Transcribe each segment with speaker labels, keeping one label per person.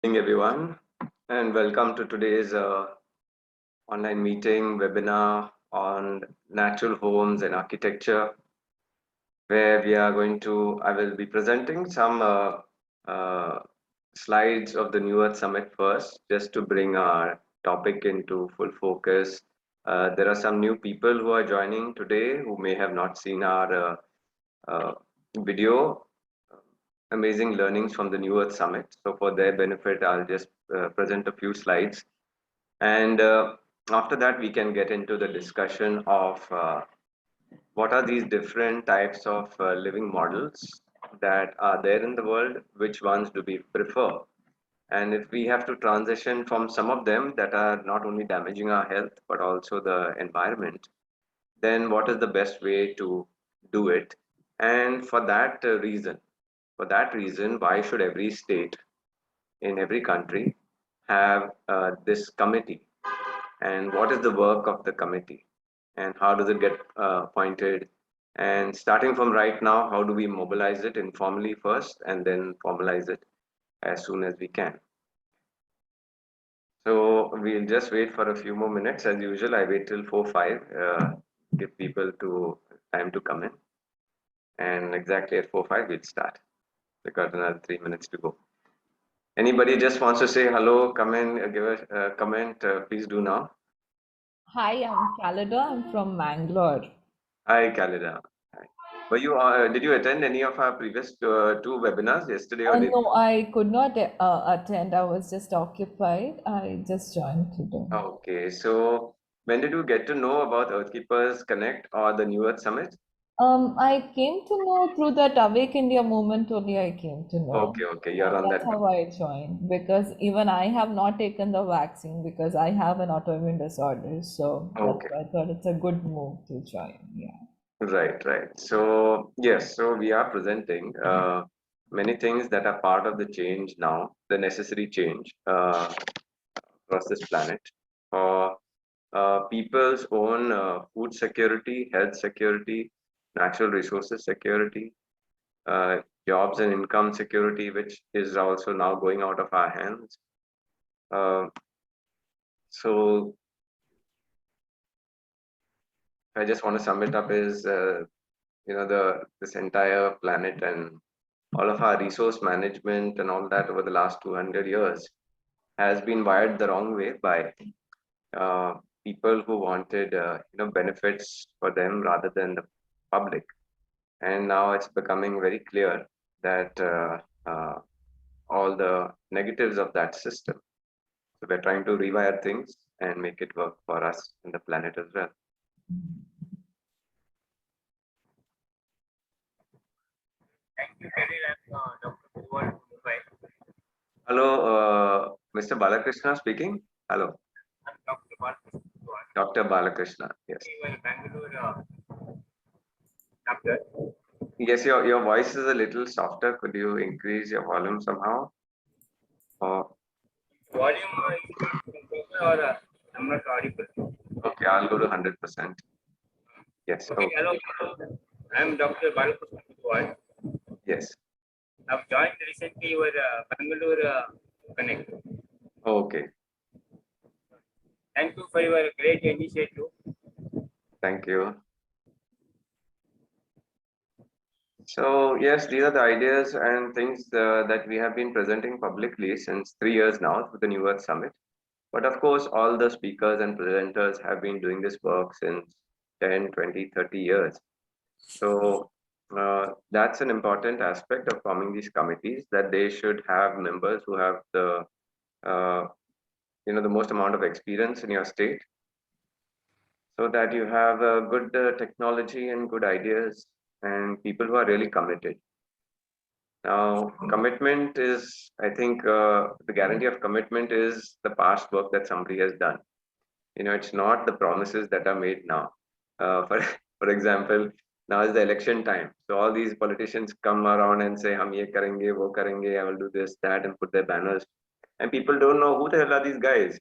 Speaker 1: Evening, everyone, and welcome to today's online meeting webinar on natural homes and architecture, where I will be presenting some uh, slides of the New Earth Summit first, just to bring our topic into full focus. There are some new people who are joining today who may have not seen our uh, video, amazing learnings from the New Earth Summit. So for their benefit, I'll just present a few slides. And after that, we can get into the discussion of what are these different types of living models that are there in the world, which ones do we prefer? And if we have to transition from some of them that are not only damaging our health, but also the environment, then what is the best way to do it? And for that reason, why should every state in every country have this committee, and what is the work of the committee, and how does it get appointed, and starting from right now, how do we mobilize it informally first and then formalize it as soon as we can. So we'll just wait for a few more minutes. As usual, I wait till 4 5, give people to time to come in, and exactly at 4 5 we'll start. We got another 3 minutes to go. Anybody just wants to say hello, come in, give a comment, please do now.
Speaker 2: Hi, I'm Khalida. I'm from Mangalore.
Speaker 1: Hi, Kalida. Hi. Did you attend any of our previous two webinars yesterday or day
Speaker 2: No,
Speaker 1: before?
Speaker 2: I could not attend. I was just occupied. I just joined today.
Speaker 1: Okay, so when did you get to know about Earthkeepers Connect or the New Earth Summit?
Speaker 2: I came to know through that Awake India movement only. I came to know.
Speaker 1: Okay, okay, you're on
Speaker 2: That's
Speaker 1: that
Speaker 2: how
Speaker 1: group.
Speaker 2: I joined because even I have not taken the vaccine because I have an autoimmune disorder. So that's
Speaker 1: Okay,
Speaker 2: why I thought it's a good move to join. Yeah.
Speaker 1: right, right. So, yes, so we are presenting many things that are part of the change now, the necessary change across this planet for people's own food security, health security, natural resources security, uh, jobs and income security, which is also now going out of our hands. Uh, so I just want to sum it up is, the this entire planet and all of our resource management and all that over the last 200 years has been wired the wrong way by uh, people who wanted, benefits for them rather than the public. And now it's becoming very clear that all the negatives of that system. So we're trying to rewire things and make it work for us and the planet as well.
Speaker 3: Thank you, Khalil. I'm Dr. Purwal from Mumbai.
Speaker 1: Hello, Mr. Balakrishna speaking. Hello,
Speaker 3: I'm Dr. Balkrishna Purwal.
Speaker 1: Dr. Balakrishna. Yes.
Speaker 3: We were Bangalore chapter.
Speaker 1: Yes, your voice is a little softer. Could you increase your volume somehow? Oh,
Speaker 3: Volume is not proper or I'm not audible.
Speaker 1: okay, I'll go to 100%. Yes.
Speaker 3: Okay,
Speaker 1: Okay.
Speaker 3: hello. I'm Dr. Balkrishna Purwal.
Speaker 1: Yes.
Speaker 3: I've joined recently your Bangalore Connect.
Speaker 1: Okay.
Speaker 3: Thank you for your great initiative.
Speaker 1: Thank you. So yes, these are the ideas and things that we have been presenting publicly since 3 years now with the New Earth Summit. But of course, all the speakers and presenters have been doing this work since 10, 20, 30 years. So that's an important aspect of forming these committees, that they should have members who have uh, the most amount of experience in your state, so that you have good technology and good ideas and people who are really committed. Now, commitment is, I think, the guarantee of commitment is the past work that somebody has done. It's not the promises that are made now. For for example, now is the election time, so all these politicians come around and say, "Hum ye karenge, wo karenge, I will do this, that," and put their banners, and people don't know who the hell are these guys.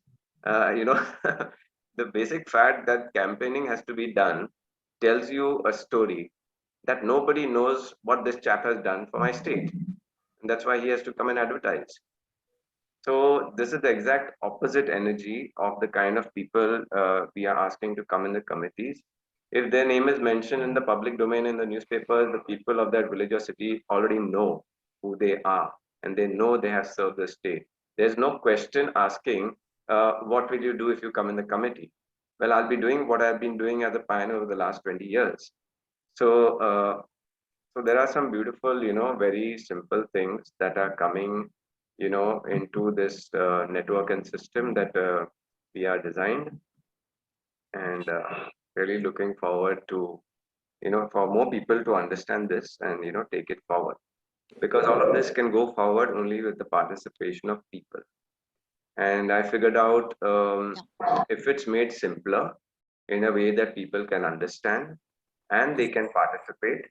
Speaker 1: The basic fact that campaigning has to be done tells you a story that nobody knows what this chap has done for my state, and that's why he has to come and advertise. So this is the exact opposite energy of the kind of people we are asking to come in the committees. If their name is mentioned in the public domain in the newspapers, the people of that village or city already know who they are and they know they have served the state. There's no question asking, what will you do if you come in the committee? Well, I'll be doing what I've been doing as a pioneer over the last 20 years. So, so there are some beautiful, very simple things that are coming, into this network and system that we are designed, and really looking forward to, for more people to understand this and take it forward. Because all of this can go forward only with the participation of people. And I figured out if it's made simpler in a way that people can understand and they can participate,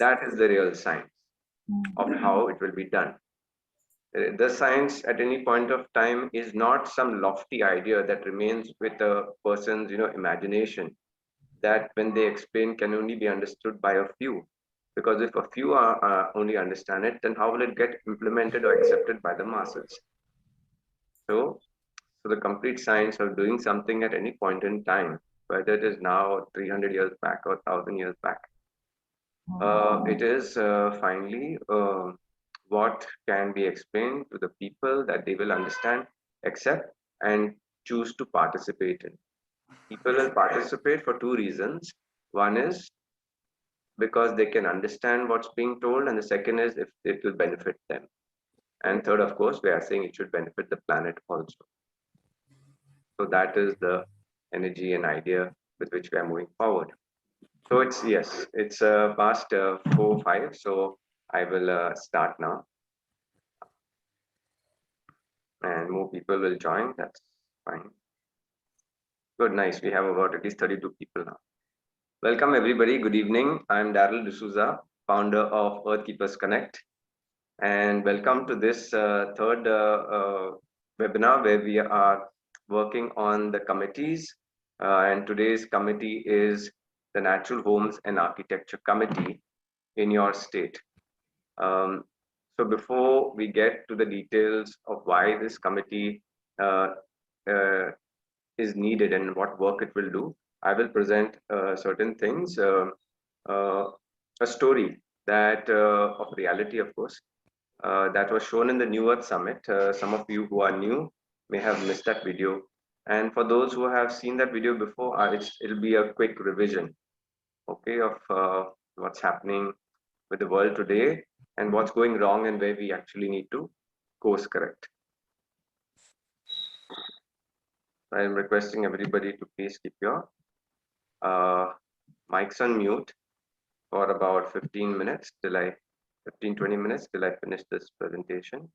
Speaker 1: that is the real science of how it will be done. The science at any point of time is not some lofty idea that remains with a person's imagination, that when they explain can only be understood by a few. Because if a few are only understand it, then how will it get implemented or accepted by the masses? So, so the complete science of doing something at any point in time, whether it is now 300 years back or 1,000 years back, it is finally what can be explained to the people that they will understand, accept, and choose to participate in. People will participate for two reasons. One is because they can understand what's being told, and the second is if it will benefit them. And third, of course, we are saying it should benefit the planet also. So that is the energy and idea with which we are moving forward. So it's yes, it's past 4:05. So I will start now, and more people will join. That's fine. Good, nice. We have about at least 32 people now. Welcome everybody. Good evening. I'm Daryl D'Souza, founder of Earth Keepers Connect, and welcome to this third webinar where we are working on the committees. And today's committee is the Natural Homes and Architecture Committee in your state. So before we get to the details of why this committee uh, uh, is needed and what work it will do, I will present certain things, uh, a story that of reality, of course, that was shown in the New Earth Summit. Some of you who are new may have missed that video. And for those who have seen that video before, it'll be a quick revision, okay, of what's happening with the world today and what's going wrong and where we actually need to course correct. I am requesting everybody to please keep your mics on mute for about 15 minutes till 20 minutes till I finish this presentation.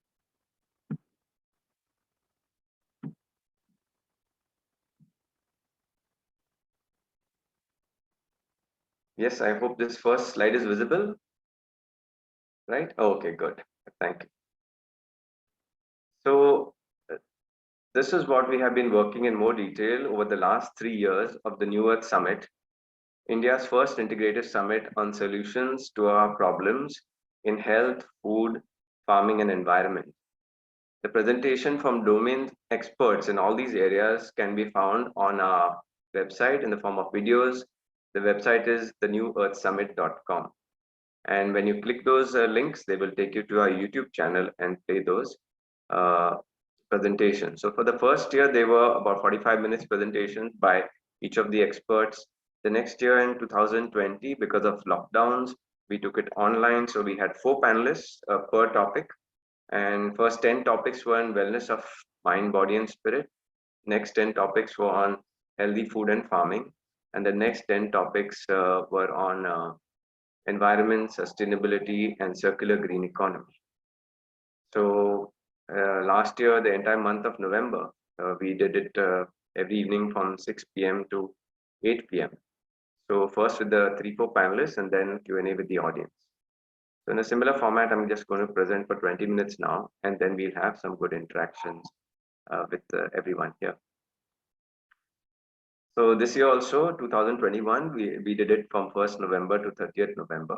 Speaker 1: Yes, I hope this first slide is visible, right? Okay, good. Thank you. So this is what we have been working in more detail over the last 3 years of the New Earth Summit, India's first integrated summit on solutions to our problems in health, food, farming, and environment. The presentation from domain experts in all these areas can be found on our website in the form of videos. The website is thenewearthsummit.com. And when you click those links, they will take you to our YouTube channel and play those uh, presentations. So for the first year, they were about 45 minutes presentations by each of the experts. The next year in 2020, because of lockdowns, we took it online. So we had 4 panelists per topic. And first 10 topics were on wellness of mind, body, and spirit. Next 10 topics were on healthy food and farming. And the next 10 topics were on environment, sustainability, and circular green economy. So last year, the entire month of November, we did it every evening from 6 p.m. to 8 p.m. So first with the 3-4 panelists and then Q&A with the audience. So in a similar format, I'm just going to present for 20 minutes now, and then we'll have some good interactions with everyone here. So this year also, 2021, we did it from 1st November to 30th November.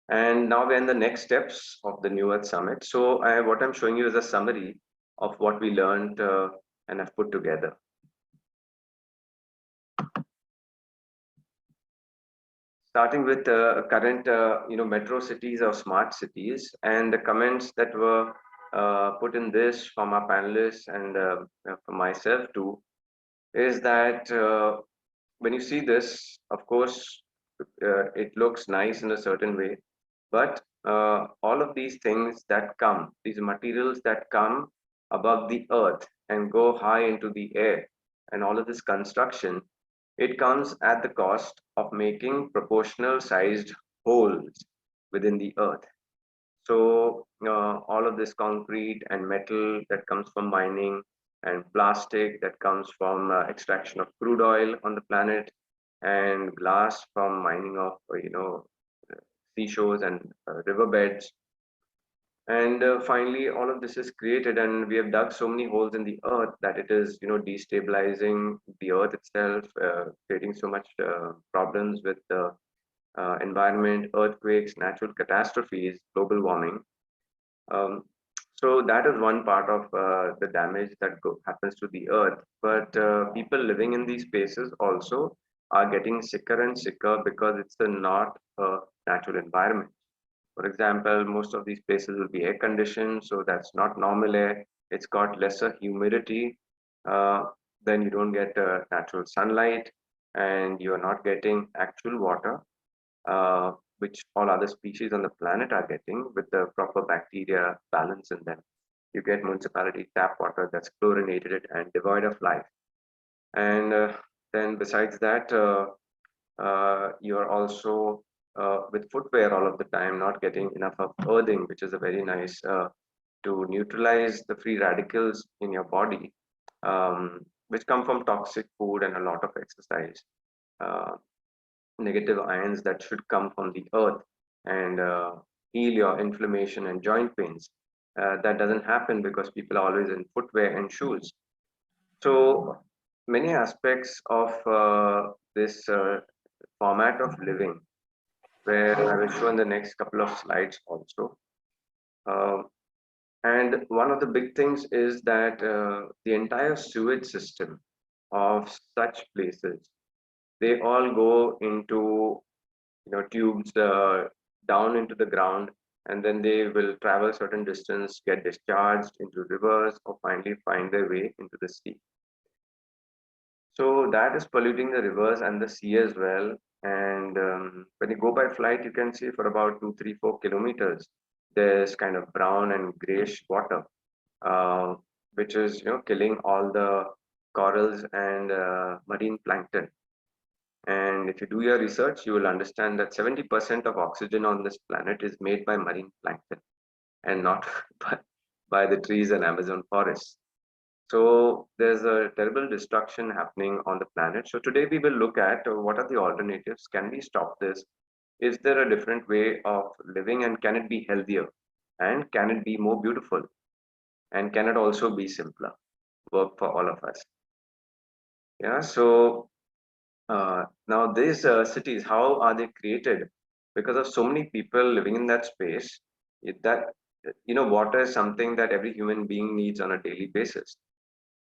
Speaker 1: And now we're in the next steps of the New Earth Summit. So what I'm showing you is a summary of what we learned and have put together. Starting with current, metro cities or smart cities, and the comments that were put in this from our panelists and from myself too, is that when you see this, of course, it looks nice in a certain way, but all of these things that come, these materials that come above the earth and go high into the air, and all of this construction, it comes at the cost of making proportional sized holes within the earth. So all of this concrete and metal that comes from mining and plastic that comes from extraction of crude oil on the planet and glass from mining of seashores and riverbeds. And finally, all of this is created, and we have dug so many holes in the earth that it is, destabilizing the earth itself, creating so much problems with the environment, earthquakes, natural catastrophes, global warming. Um, so that is one part of the damage that happens to the earth. But people living in these spaces also are getting sicker and sicker because it's not a natural environment. For example, most of these places will be air conditioned, so that's not normal air. It's got lesser humidity. Uh, then you don't get natural sunlight, and you are not getting actual water, which all other species on the planet are getting with the proper bacteria balance in them. You get municipality tap water that's chlorinated and devoid of life. And then besides that, you're also with footwear all of the time, not getting enough of earthing, which is a very nice to neutralize the free radicals in your body, which come from toxic food and a lot of exercise. Negative ions that should come from the earth and heal your inflammation and joint pains. That doesn't happen because people are always in footwear and shoes. So many aspects of this format of living, where I will show in the next couple of slides also. And one of the big things is that the entire sewage system of such places, they all go into tubes down into the ground, and then they will travel a certain distance, get discharged into rivers, or finally find their way into the sea. So that is polluting the rivers and the sea as well. And when you go by flight, you can see for about 2, 3, 4 kilometers, there's kind of brown and grayish water, uh, which is killing all the corals and marine plankton. And if you do your research, you will understand that 70% of oxygen on this planet is made by marine plankton and not by the trees and Amazon forests. So there's a terrible destruction happening on the planet. So today we will look at what are the alternatives. Can we stop this? Is there a different way of living, and can it be healthier? And can it be more beautiful? And can it also be simpler? Work for all of us. Yeah. So now these cities, how are they created? Because of so many people living in that space, that water is something that every human being needs on a daily basis.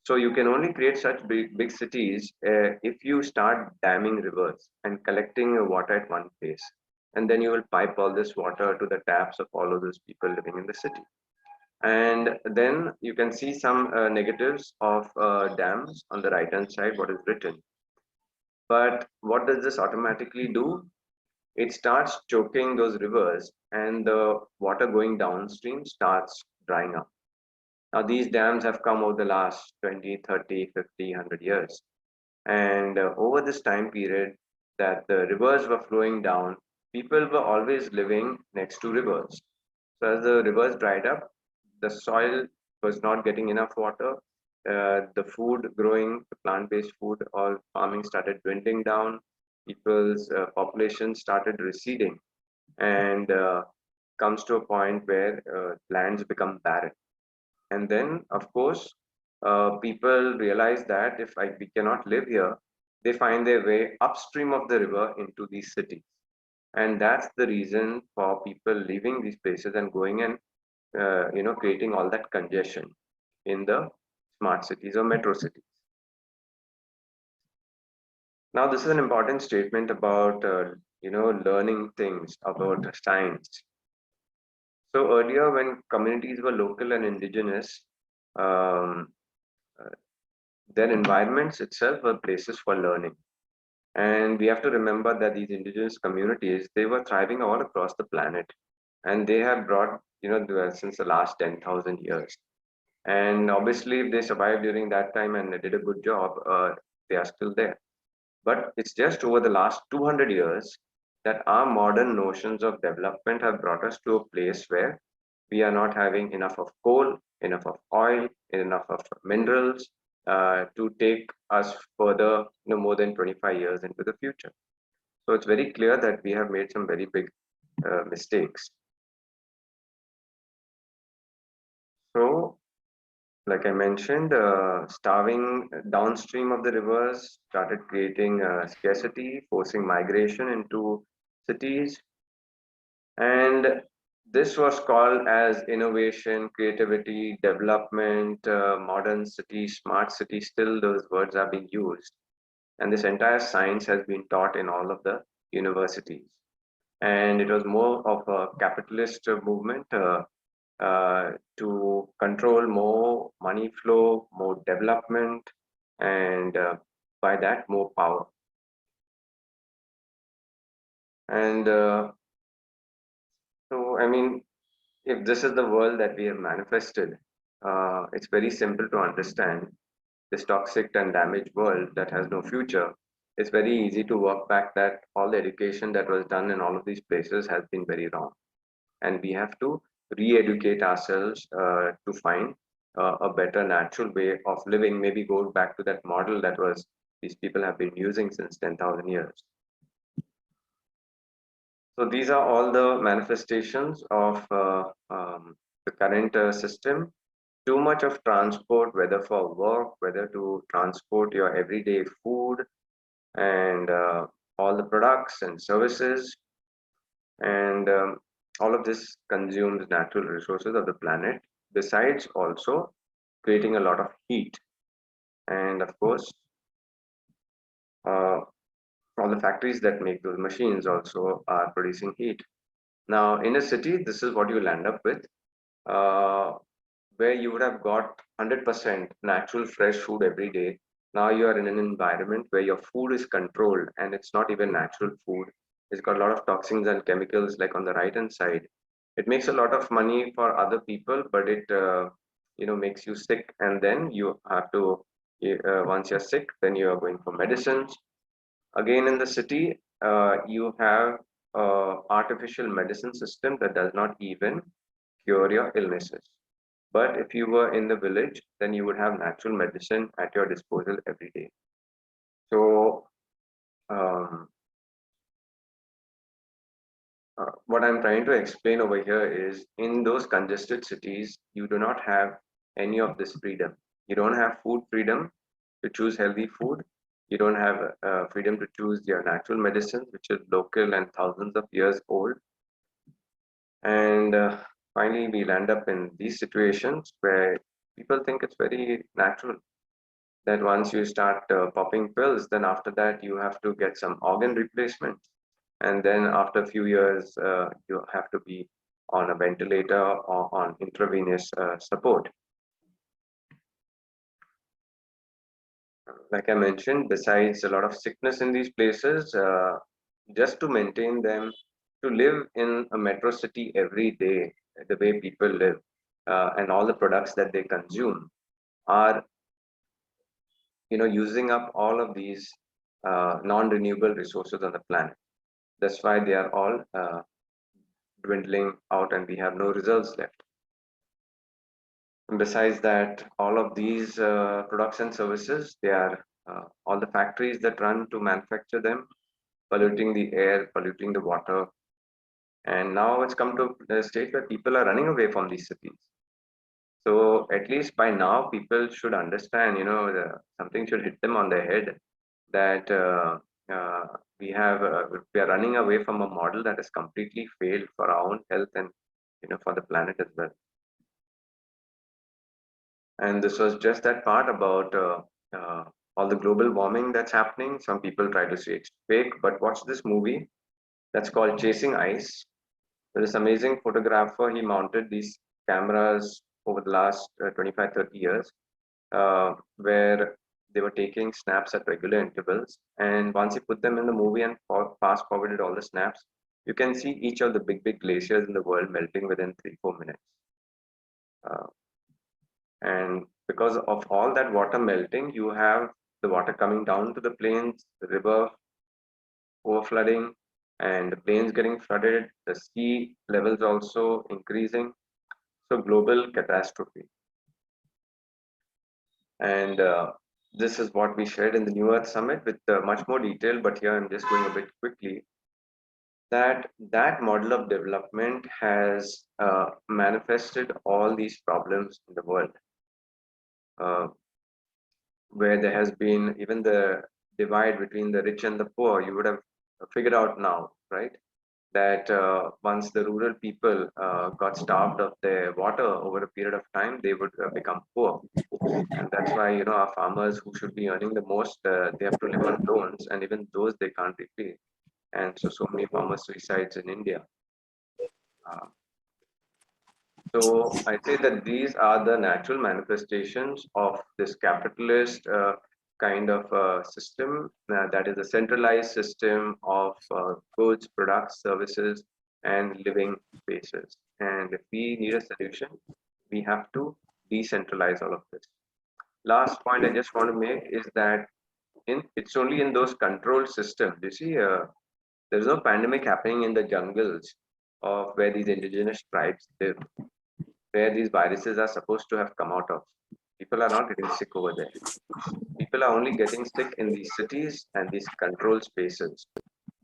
Speaker 1: So you can only create such big cities if you start damming rivers and collecting water at one place. And then you will pipe all this water to the taps of all of those people living in the city. And then you can see some negatives of dams on the right hand side, what is written. But what does this automatically do? It starts choking those rivers, and the water going downstream starts drying up. Now, these dams have come over the last 20, 30, 50, 100 years. And over this time period that the rivers were flowing down, people were always living next to rivers. So as the rivers dried up, the soil was not getting enough water. The food growing, the plant-based food, all farming started dwindling down. People's population started receding, and comes to a point where lands become barren. And then, of course, people realize that if we cannot live here, they find their way upstream of the river into these cities. And that's the reason for people leaving these places and going and creating all that congestion in the smart cities or metro cities. Now, this is an important statement about learning things about science. So earlier, when communities were local and indigenous, um, uh, their environments itself were places for learning. And we have to remember that these indigenous communities, they were thriving all across the planet, and they have brought, since the last 10,000 years. And obviously, if they survived during that time and they did a good job, they are still there. But it's just over the last 200 years that our modern notions of development have brought us to a place where we are not having enough of coal, enough of oil, enough of minerals to take us further, more than 25 years into the future. So it's very clear that we have made some very big mistakes. So, like I mentioned, starving downstream of the rivers started creating scarcity, forcing migration into cities. And this was called as innovation, creativity, development, modern city, smart city. Still, those words are being used. And this entire science has been taught in all of the universities. And it was more of a capitalist movement to control more money flow, more development, and by that, more power. And I mean, if this is the world that we have manifested, it's very simple to understand this toxic and damaged world that has no future. It's very easy to work back that all the education that was done in all of these places has been very wrong. And we have to re-educate ourselves to find a better natural way of living, maybe go back to that model that was these people have been using since 10,000 years. So these are all the manifestations of the current system. Too much of transport, whether for work, whether to transport your everyday food and all the products and services, and all of this consumes natural resources of the planet, besides also creating a lot of heat. And of course, uh, all the factories that make those machines also are producing heat. Now, in a city, this is what you'll end up with, uh, where you would have got 100% natural fresh food every day. Now you are in an environment where your food is controlled and it's not even natural food. It's got a lot of toxins and chemicals, like on the right hand side. It makes a lot of money for other people, but it makes you sick, and then you have to once you're sick, then you are going for medicines. Again, in the city, you have artificial medicine system that does not even cure your illnesses. But if you were in the village, then you would have natural medicine at your disposal every day. So, um, what I'm trying to explain over here is, in those congested cities, you do not have any of this freedom. You don't have food freedom to choose healthy food. You don't have freedom to choose your natural medicines, which is local and thousands of years old. And finally, we'll end up in these situations where people think it's very natural that once you start popping pills, then after that you have to get some organ replacement. And then after a few years, you have to be on a ventilator or on intravenous support. Like I mentioned, besides a lot of sickness in these places, just to maintain them, to live in a metro city every day, the way people live, and all the products that they consume are, using up all of these non-renewable resources on the planet. That's why they are all dwindling out and we have no results left. And besides that, all of these products and services, they are all the factories that run to manufacture them, polluting the air, polluting the water. And now it's come to a state where people are running away from these cities. So at least by now, people should understand, something should hit them on the head that we are running away from a model that has completely failed for our own health and for the planet as well. And this was just that part about all the global warming that's happening. Some people try to say it's fake, but watch this movie that's called Chasing Ice. There's this amazing photographer. He mounted these cameras over the last 25, 30 years, where they were taking snaps at regular intervals. And once you put them in the movie and fast forwarded all the snaps, you can see each of the big glaciers in the world melting within 3, 4 minutes. Uh, and because of all that water melting, you have the water coming down to the plains, the river overflooding, and the plains getting flooded, the sea levels also increasing. So global catastrophe. And this is what we shared in the New Earth Summit with much more detail, but here I'm just going a bit quickly. That model of development has manifested all these problems in the world, where there has been even the divide between the rich and the poor. You would have figured out now, right? That once the rural people got starved of their water over a period of time, they would become poor. And that's why, our farmers who should be earning the most, they have to live on loans, and even those they can't repay. And so many farmers suicides in India. Uh, so I say that these are the natural manifestations of this capitalist kind of system that is a centralized system of goods, products, services, and living spaces. And if we need a solution, we have to decentralize all of this. Last point I just want to make is that it's only in those controlled systems. You see, there's no pandemic happening in the jungles of where these indigenous tribes live, where these viruses are supposed to have come out of. People are not getting sick over there. People are only getting sick in these cities and these controlled spaces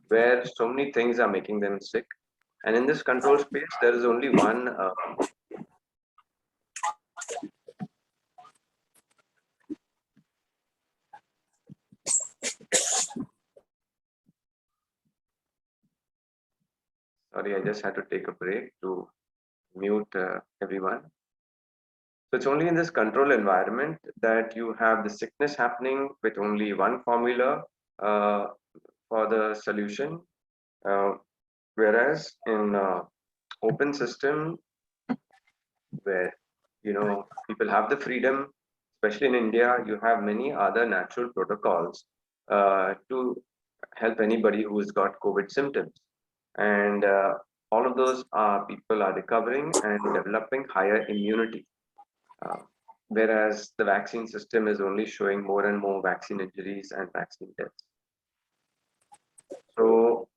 Speaker 1: where so many things are making them sick. And in this controlled space, there is only one. Sorry, I just had to take a break to mute everyone. So it's only in this controlled environment that you have the sickness happening with only one formula uh, for the solution. Whereas in open system where people have the freedom, especially in India, you have many other natural protocols to help anybody who's got COVID symptoms. And all of those people are recovering and developing higher immunity. Uh, whereas the vaccine system is only showing more and more vaccine injuries and vaccine deaths. So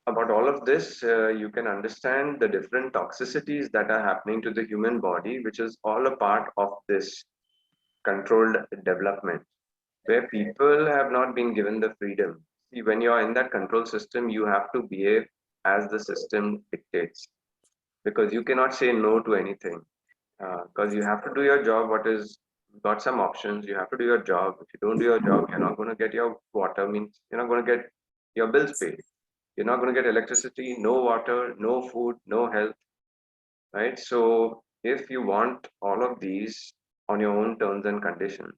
Speaker 1: about all of this, you can understand the different toxicities that are happening to the human body, which is all a part of this controlled development, where people have not been given the freedom. See, when you're in that control system, you have to behave as the system dictates, because you cannot say no to anything, because you have to do your job. Got some options. You have to do your job. If you don't do your job, you're not going to get your water, means you're not going to get your bills paid. You're not going to get electricity, no water, no food, no health, right? So if you want all of these on your own terms and conditions,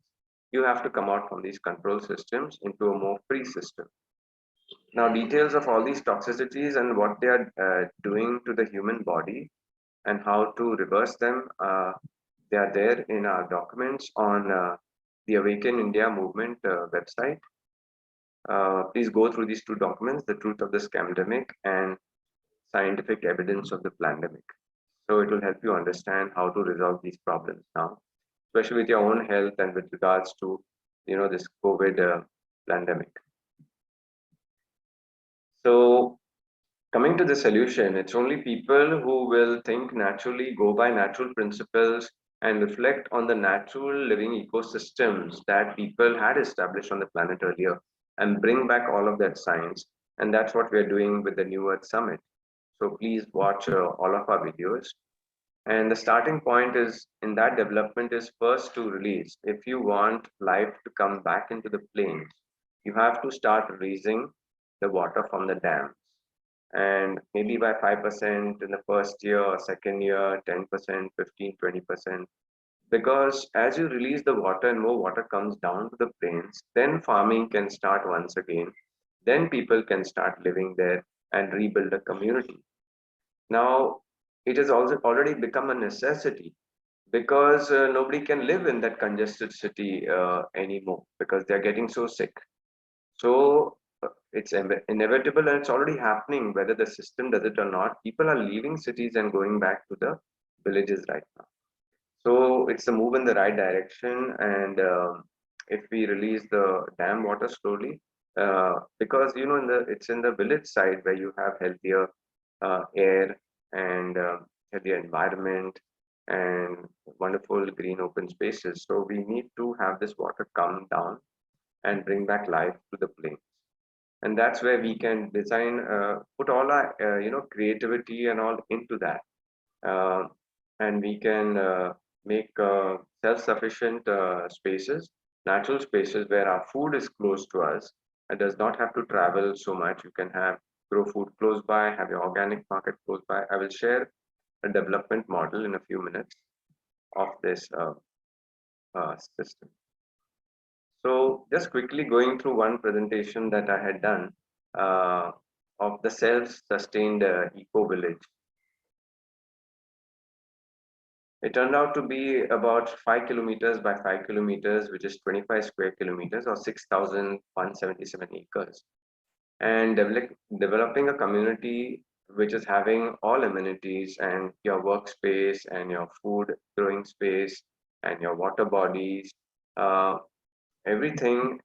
Speaker 1: you have to come out from these control systems into a more free system. Now, details of all these toxicities and what they are doing to the human body and how to reverse them, they are there in our documents on the Awaken India Movement website. Please go through these two documents, The Truth of the Scamdemic and Scientific Evidence of the Pandemic. So it will help you understand how to resolve these problems now, especially with your own health and with regards to, this COVID pandemic. So coming to the solution, it's only people who will think naturally, go by natural principles, and reflect on the natural living ecosystems that people had established on the planet earlier and bring back all of that science. And that's what we're doing with the New Earth Summit. So please watch all of our videos. And the starting point is in that development is first to release. If you want life to come back into the plains, you have to start releasing the water from the dams. And maybe by 5% in the first year or second year, 10%, 15, 20%. Because as you release the water and more water comes down to the plains, then farming can start once again. Then people can start living there and rebuild a community. Now, it has also already become a necessity because nobody can live in that congested city anymore because they're getting so sick. So it's inevitable and it's already happening, whether the system does it or not. People are leaving cities and going back to the villages right now. So it's a move in the right direction. And if we release the dam water slowly, because in it's in the village side where you have healthier air and healthier environment and wonderful green open spaces. So we need to have this water come down and bring back life to the plains. And that's where we can design, put all our creativity and all into that, uh, and we can make self-sufficient spaces, natural spaces where our food is close to us and does not have to travel so much. You can have grow food close by, have your organic market close by. I will share a development model in a few minutes of this system. So just quickly going through one presentation that I had done uh, of the self-sustained eco village. It turned out to be about 5 kilometers by 5 kilometers, which is 25 square kilometers or 6,177 acres. And developing a community which is having all amenities and your workspace and your food growing space and your water bodies, uh, everything,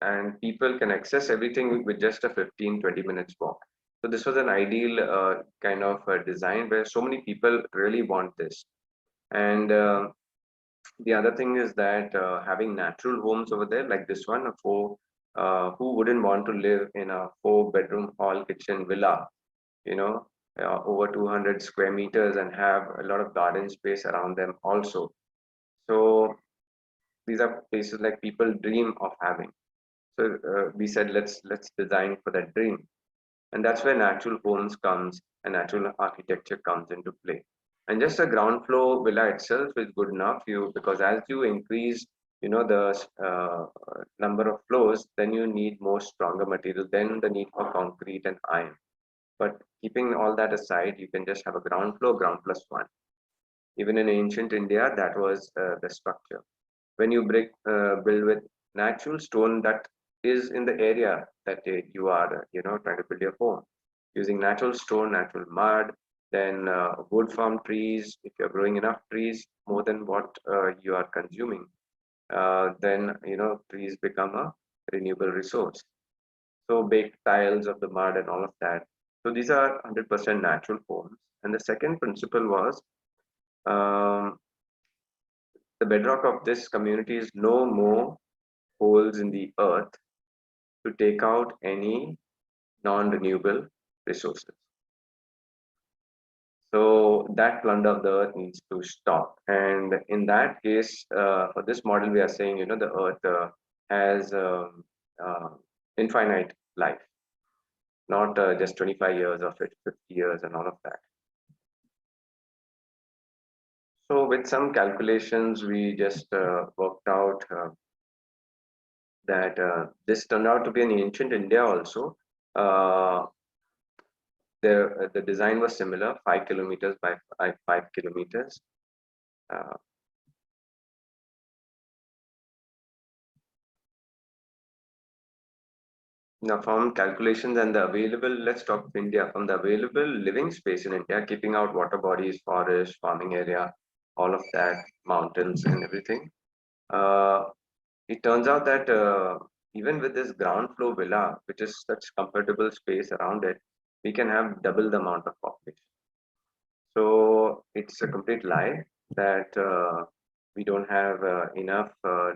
Speaker 1: and people can access everything with just a 15-20 minutes walk. So this was an ideal kind of design where so many people really want this. And the other thing is that having natural homes over there, like this one, who wouldn't want to live in a 4 bedroom hall kitchen villa, you know, over 200 square meters and have a lot of garden space around them also. So these are places like people dream of having. So we said let's design for that dream, and that's where natural homes comes and natural architecture comes into play. And just a ground floor villa itself is good enough, you because as you increase the number of floors, then you need more stronger material, then the need for concrete and iron. But keeping all that aside, you can just have a ground floor, ground plus one. Even in ancient India, that was the structure. When you build with natural stone that is in the area that you are trying to build your home, using natural stone, natural mud, then wood from trees. If you're growing enough trees more than what you are consuming, then trees become a renewable resource. So baked tiles of the mud and all of that. So these are 100% natural homes. And the second principle was, um, the bedrock of this community is no more holes in the earth to take out any non-renewable resources. So that plunder of the earth needs to stop. And in that case, for this model, we are saying, the earth has uh, infinite life, not just 25 years or 50 years and all of that. So with some calculations, we just worked out that this turned out to be in ancient India also. Uh, the design was similar, 5 kilometers by 5 kilometers. Uh, Now, from calculations and the available, let's talk of India. From the available living space in India, keeping out water bodies, forest, farming area, all of that, mountains and everything. Uh, it turns out that even with this ground floor villa, which is such comfortable space around it, we can have double the amount of population. So it's a complete lie that we don't have enough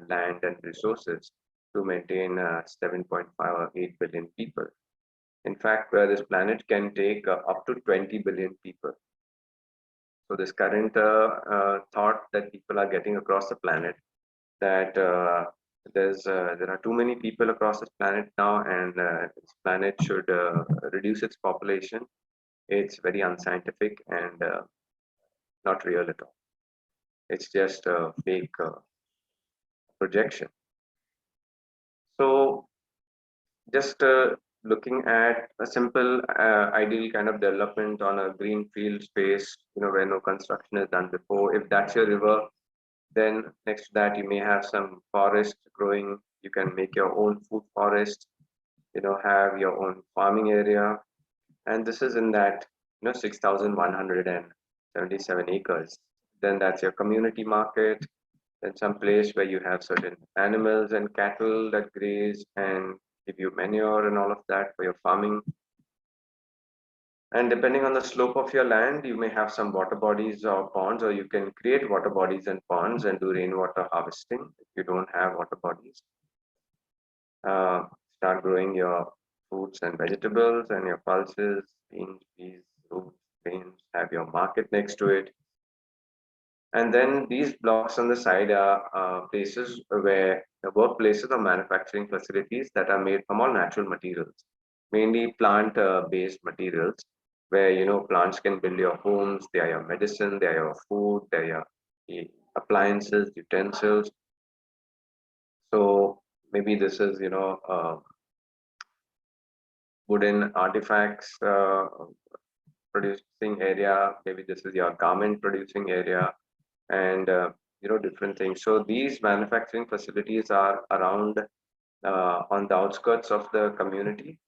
Speaker 1: land and resources to maintain 7.5 or 8 billion people. In fact, this planet can take up to 20 billion people. So this current thought that people are getting across the planet, that there are too many people across this planet now, and this planet should reduce its population. It's very unscientific and not real at all. It's just a fake projection. So just looking at a simple ideal kind of development on a green field space, where no construction is done before. If that's your river, then next to that you may have some forest growing. You can make your own food forest, have your own farming area. And this is in that 6,177 acres. Then that's your community market, then some place where you have certain animals and cattle that graze and give you manure and all of that for your farming. And depending on the slope of your land, you may have some water bodies or ponds, or you can create water bodies and ponds and do rainwater harvesting if you don't have water bodies. Start growing your fruits and vegetables and your pulses, beans, peas, roots, grains, have your market next to it. And then these blocks on the side are places where the workplaces or manufacturing facilities that are made from all natural materials, mainly plant-based materials, where plants can build your homes. They are your medicine, they are your food, they are your appliances, utensils. So maybe this is wooden artifacts producing area. Maybe this is your garment producing area, and different things. So these manufacturing facilities are around on the outskirts of the community,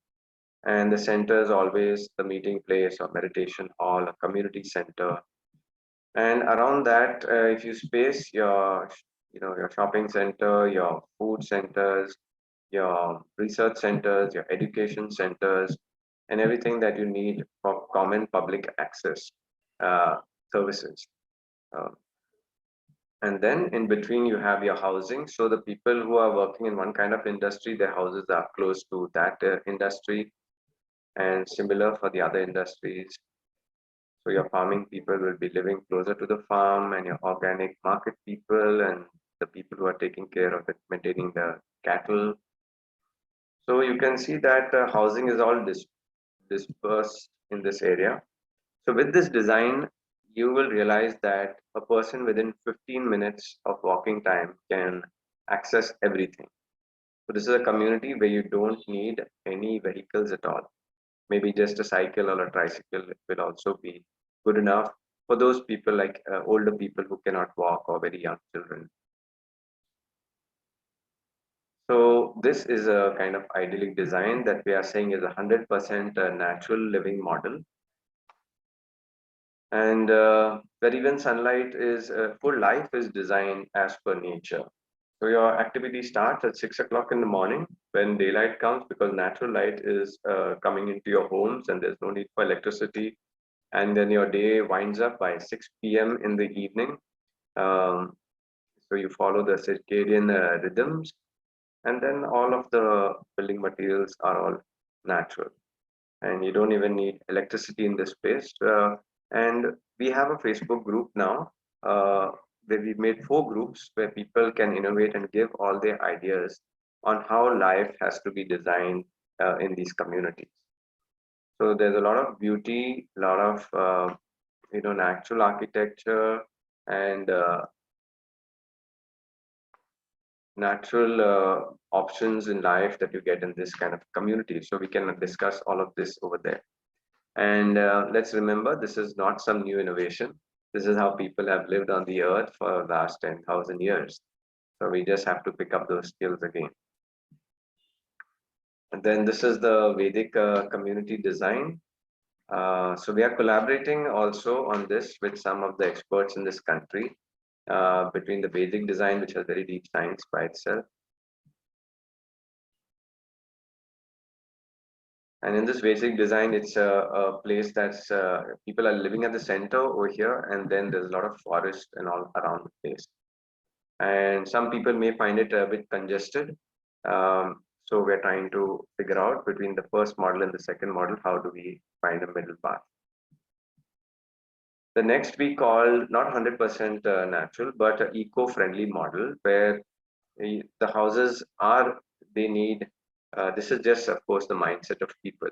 Speaker 1: and the center is always the meeting place or meditation hall, a community center. And around that, if you space your shopping center, your food centers, your research centers, your education centers, and everything that you need for common public access uh, services. Uh, and then in between, you have your housing. So the people who are working in one kind of industry, their houses are close to that industry, and similar for the other industries. So your farming people will be living closer to the farm, and your organic market people and the people who are taking care of it, maintaining the cattle. So you can see that housing is all dispersed in this area. So with this design, you will realize that a person within 15 minutes of walking time can access everything. So this is a community where you don't need any vehicles at all. Maybe just a cycle or a tricycle will also be good enough for those people, like older people who cannot walk, or very young children. So this is a kind of idyllic design that we are saying is 100% natural living model, and where even sunlight is full life is designed as per nature. So your activity starts at 6 o'clock in the morning when daylight comes, because natural light is coming into your homes and there's no need for electricity. And then your day winds up by 6 p.m. in the evening. Um, so you follow the circadian rhythms, and then all of the building materials are all natural, and you don't even need electricity in this space. And we have a Facebook group now, where we made 4 groups where people can innovate and give all their ideas on how life has to be designed in these communities. So there's a lot of beauty, a lot of natural architecture, and natural options in life that you get in this kind of community. So we can discuss all of this over there. And let's remember, this is not some new innovation. This is how people have lived on the earth for the last 10,000 years. So we just have to pick up those skills again. And then this is the Vedic community design. So we are collaborating also on this with some of the experts in this country, between the Vedic design, which has very deep science by itself. And in this basic design, it's a place that's people are living at the center over here, and then there's a lot of forest and all around the place. And some people may find it a bit congested. So we're trying to figure out between the first model and the second model, how do we find a middle path. The next we call not 100% natural, but an eco-friendly model where the houses are, they need, this is just, of course, the mindset of people.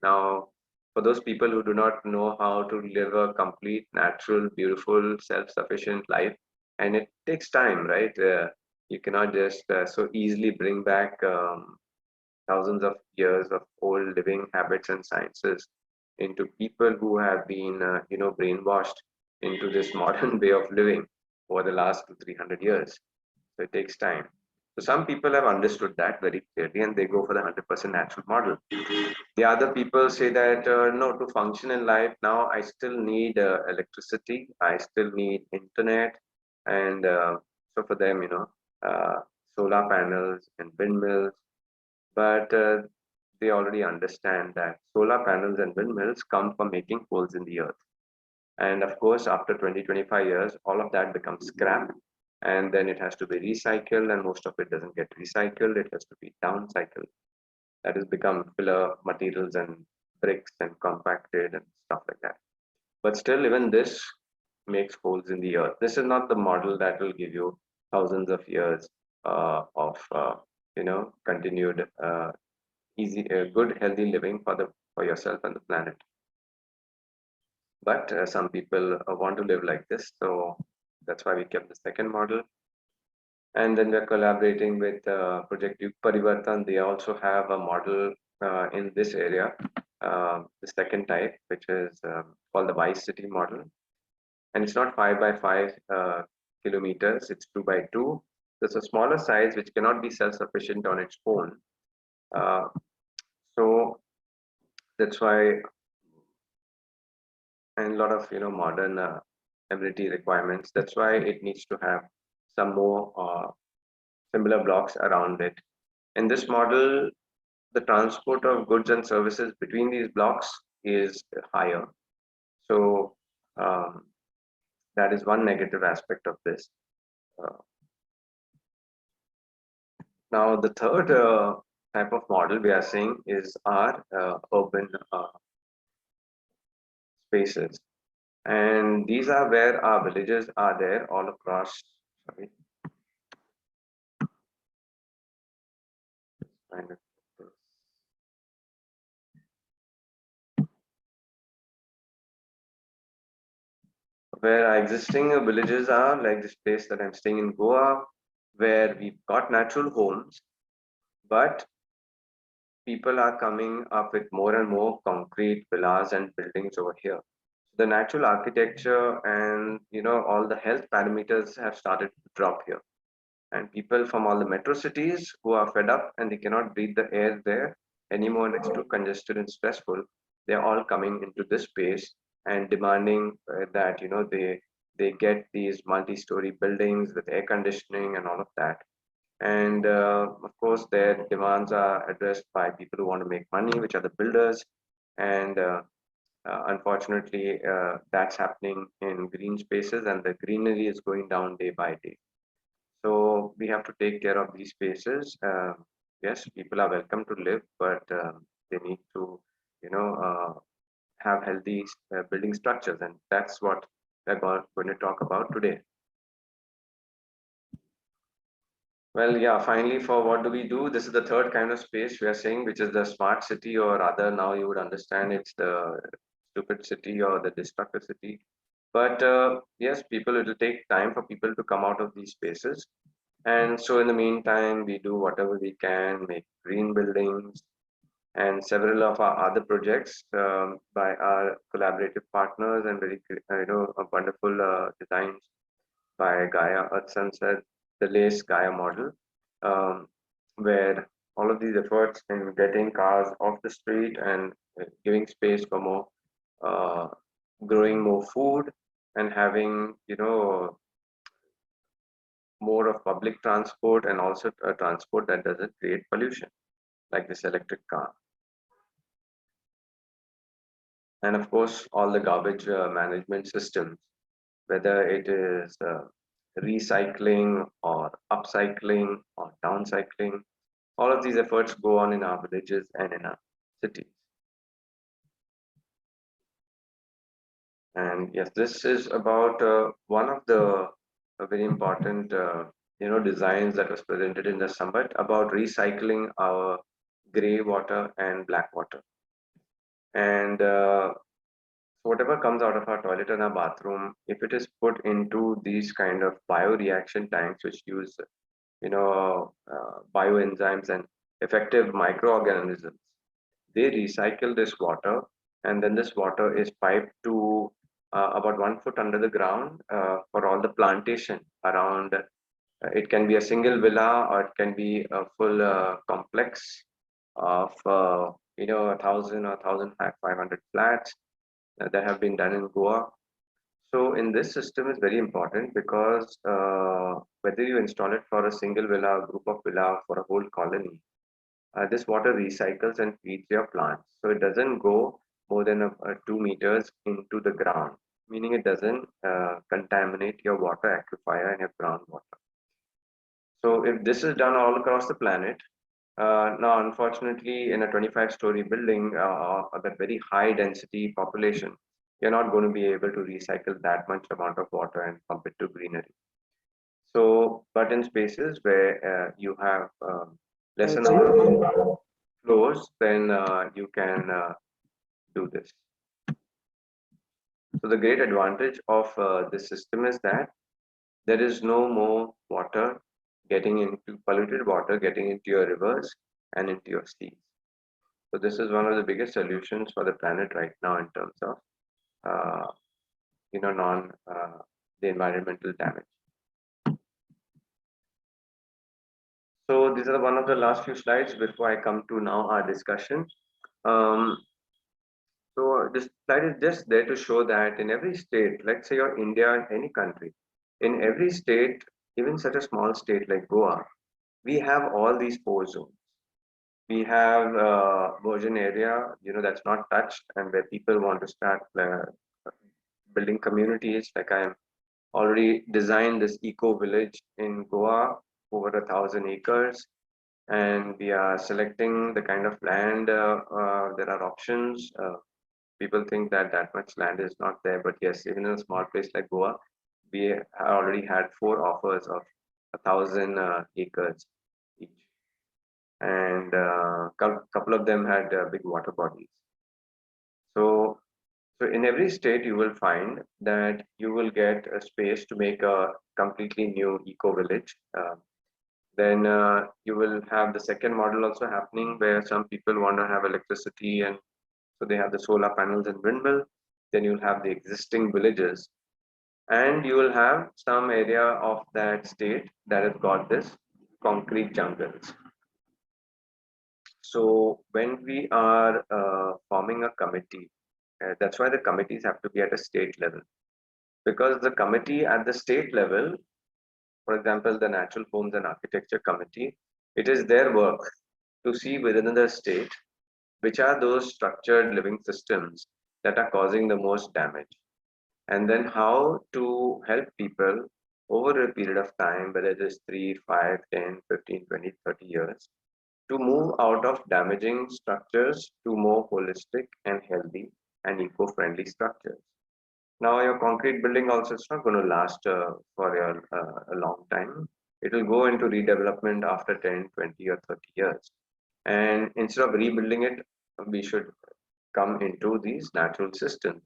Speaker 1: Now, for those people who do not know how to live a complete, natural, beautiful, self-sufficient life, and it takes time, right? You cannot just so easily bring back thousands of years of old living habits and sciences into people who have been, brainwashed into this modern way of living over the last 200-300 years. So it takes time. So some people have understood that very clearly and they go for the 100% natural model. The other people say that no, to function in life now, I still need electricity, I still need internet, and so for them, uh, solar panels and windmills. But they already understand that solar panels and windmills come from making holes in the earth. And of course, after 20-25 years, all of that becomes scrap, and then it has to be recycled, and most of it doesn't get recycled. It has to be downcycled. That has become filler materials and bricks and compacted and stuff like that. But still, even this makes holes in the earth. This is not the model that will give you thousands of years of continued easy, good, healthy living for yourself and the planet. But some people want to live like this, so that's why we kept the second model. And then we're collaborating with Project Yug Parivartan. They also have a model in this area, the second type, which is called the Vice City model. And it's not 5 by 5 kilometers, it's 2 by 2. There's a smaller size which cannot be self-sufficient on its own. So that's why, and a lot of modern amenity requirements. That's why it needs to have some more similar blocks around it. In this model, the transport of goods and services between these blocks is higher. So that is one negative aspect of this. Uh, Now, the third type of model we are seeing is our urban spaces. And these are where our villages are there all across. Sorry. Kind of where our existing villages are, like this place that I'm staying in Goa, where we've got natural homes, but people are coming up with more and more concrete villas and buildings over here. The natural architecture and all the health parameters have started to drop here. And people from all the metro cities who are fed up and they cannot breathe the air there anymore and it's too congested and stressful, they're all coming into this space and demanding that they get these multi-story buildings with air conditioning and all of that. And of course, their demands are addressed by people who want to make money, which are the builders. And unfortunately, that's happening in green spaces, and the greenery is going down day by day. So we have to take care of these spaces. Yes, people are welcome to live, but they need to, have healthy building structures, and that's what we're going to talk about today. Well, yeah, finally, for what do we do? This is the third kind of space we are saying, which is the smart city, or rather, now you would understand it's the stupid city or the destructive city. But yes, people, it will take time for people to come out of these spaces. And so, in the meantime, we do whatever we can, make green buildings, and several of our other projects by our collaborative partners and very, wonderful designs by Gaia Earth Sunset, the Lace Gaia model, where all of these efforts in getting cars off the street and giving space for more, uh, growing more food and having, more of public transport and also transport that doesn't create pollution, like this electric car. And of course, all the garbage management systems, whether it is recycling or upcycling or downcycling, all of these efforts go on in our villages and in our cities. And yes, this is about one of the very important designs that was presented in the summit about recycling our gray water and black water. And whatever comes out of our toilet and our bathroom, if it is put into these kind of bioreaction tanks, which use bioenzymes and effective microorganisms, they recycle this water, and then this water is piped to about 1 foot under the ground for all the plantation around. It can be a single villa or it can be a full complex of 1,000 or 1,500 flats that have been done in Goa. So in this system is very important because whether you install it for a single villa, a group of villa, for a whole colony, this water recycles and feeds your plants. So it doesn't go more than 2 meters into the ground, meaning it doesn't contaminate your water aquifer and your groundwater. So if this is done all across the planet, now unfortunately in a 25-story building, that very high density population, you're not going to be able to recycle that much amount of water and pump it to greenery. So, but in spaces where you have lesser number of floors, then you can do this. So the great advantage of this system is that there is no more water getting into polluted water getting into your rivers and into your seas. So this is one of the biggest solutions for the planet right now in terms of uh, non the environmental damage. So these are one of the last few slides before I come to now our discussion. Um, so this slide is just there to show that in every state, let's say you're India in any country, in every state, even such a small state like Goa, we have all these four zones. We have virgin area, that's not touched, and where people want to start building communities. Like I'm already designed this eco village in Goa, over 1,000 acres, and we are selecting the kind of land. There are options. People think that that much land is not there, but yes, even in a small place like Goa, we already had 4 offers of 1,000 acres each, and couple of them had big water bodies. So, so in every state, you will find that you will get a space to make a completely new eco village. Then you will have the second model also happening where some people want to have electricity, and so they have the solar panels and windmill. Then you'll have the existing villages, and you will have some area of that state that has got this concrete jungles. So when we are forming a committee, that's why the committees have to be at a state level, because the committee at the state level, for example, the Natural Homes and Architecture Committee, it is their work to see within the state which are those structured living systems that are causing the most damage, and then how to help people over a period of time, whether it is 3, 5, 10, 15, 20, 30 years, to move out of damaging structures to more holistic and healthy and eco-friendly structures. Now, your concrete building also is not going to last for a long time. It will go into redevelopment after 10, 20, or 30 years. And instead of rebuilding it, we should come into these natural systems.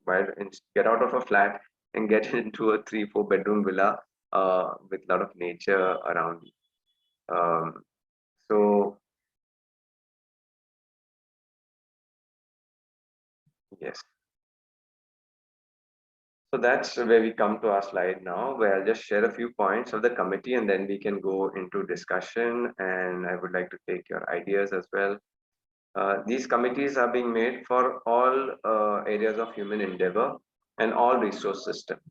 Speaker 1: While get out of a flat and get into a 3, 4 bedroom villa with a lot of nature around you. So yes. So that's where we come to our slide now, where I'll just share a few points of the committee and then we can go into discussion. And I would like to take your ideas as well. These committees are being made for all areas of human endeavor and all resource systems.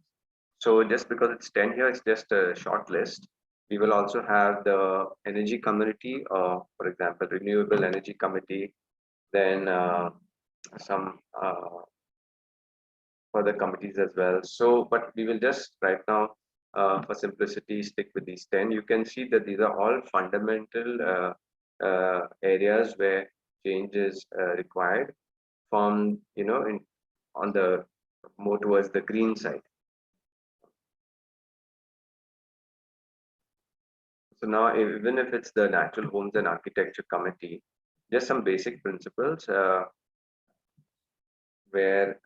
Speaker 1: So just because it's 10 here, it's just a short list. We will also have the energy committee, for example, renewable energy committee, then some further committees as well. So, but we will just right now, for simplicity, stick with these 10. You can see that these are all fundamental areas where change is required from, on the more towards the green side. So now, even if it's the Natural Homes and Architecture Committee, just some basic principles where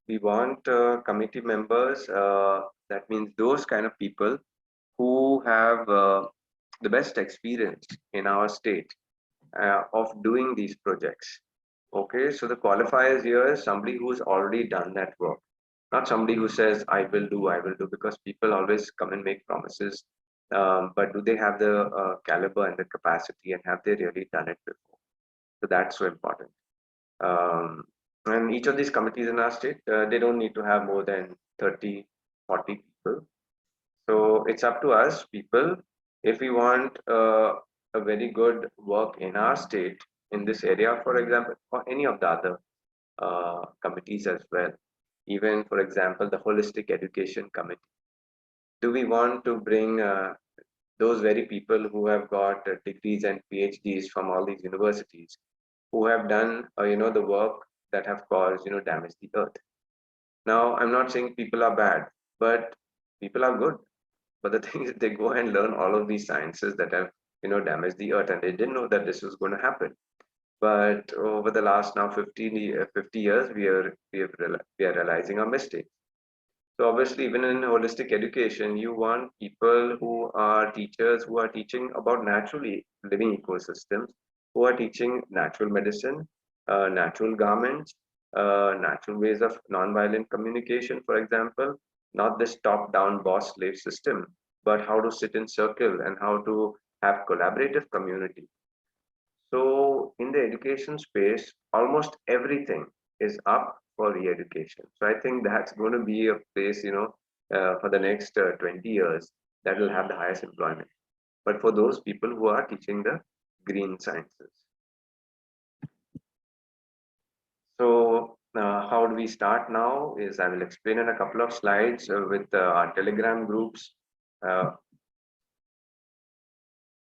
Speaker 1: we want committee members, that means those kind of people who have the best experience in our state of doing these projects. Okay, so the qualifiers here is somebody who's already done that work, not somebody who says, I will do, because people always come and make promises. But do they have the caliber and the capacity, and have they really done it before? So that's so important. Um, and each of these committees in our state, they don't need to have more than 30, 40 people. So it's up to us, people, if we want a very good work in our state in this area, for example, or any of the other committees as well. Even, for example, the Holistic Education Committee. Do we want to bring those very people who have got degrees and PhDs from all these universities, who have done, the work that have caused, damage the earth? Now, I'm not saying people are bad, but people are good. But the thing is, they go and learn all of these sciences that have, damaged the earth, and they didn't know that this was going to happen. But over the last now 50 years, we are realizing our mistakes. So obviously, even in holistic education, you want people who are teachers who are teaching about naturally living ecosystems, who are teaching natural medicine, natural garments, natural ways of non-violent communication, for example, not this top-down boss-slave system, but how to sit in circle and how to have collaborative community. So in the education space, almost everything is up for re-education. So I think that's going to be a place, for the next 20 years that will have the highest employment. But for those people who are teaching the green sciences. So how do we start now is I will explain in a couple of slides with our Telegram groups.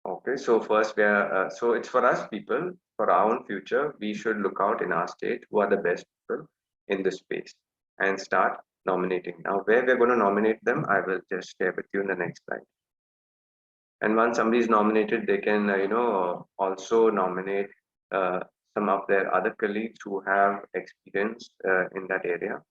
Speaker 1: Okay, so first so it's for us people, for our own future, we should look out in our state who are the best people in this space and start nominating. Now, where we're going to nominate them, I will just share with you in the next slide. And once somebody is nominated, they can, also nominate uh, some of their other colleagues who have experience in that area.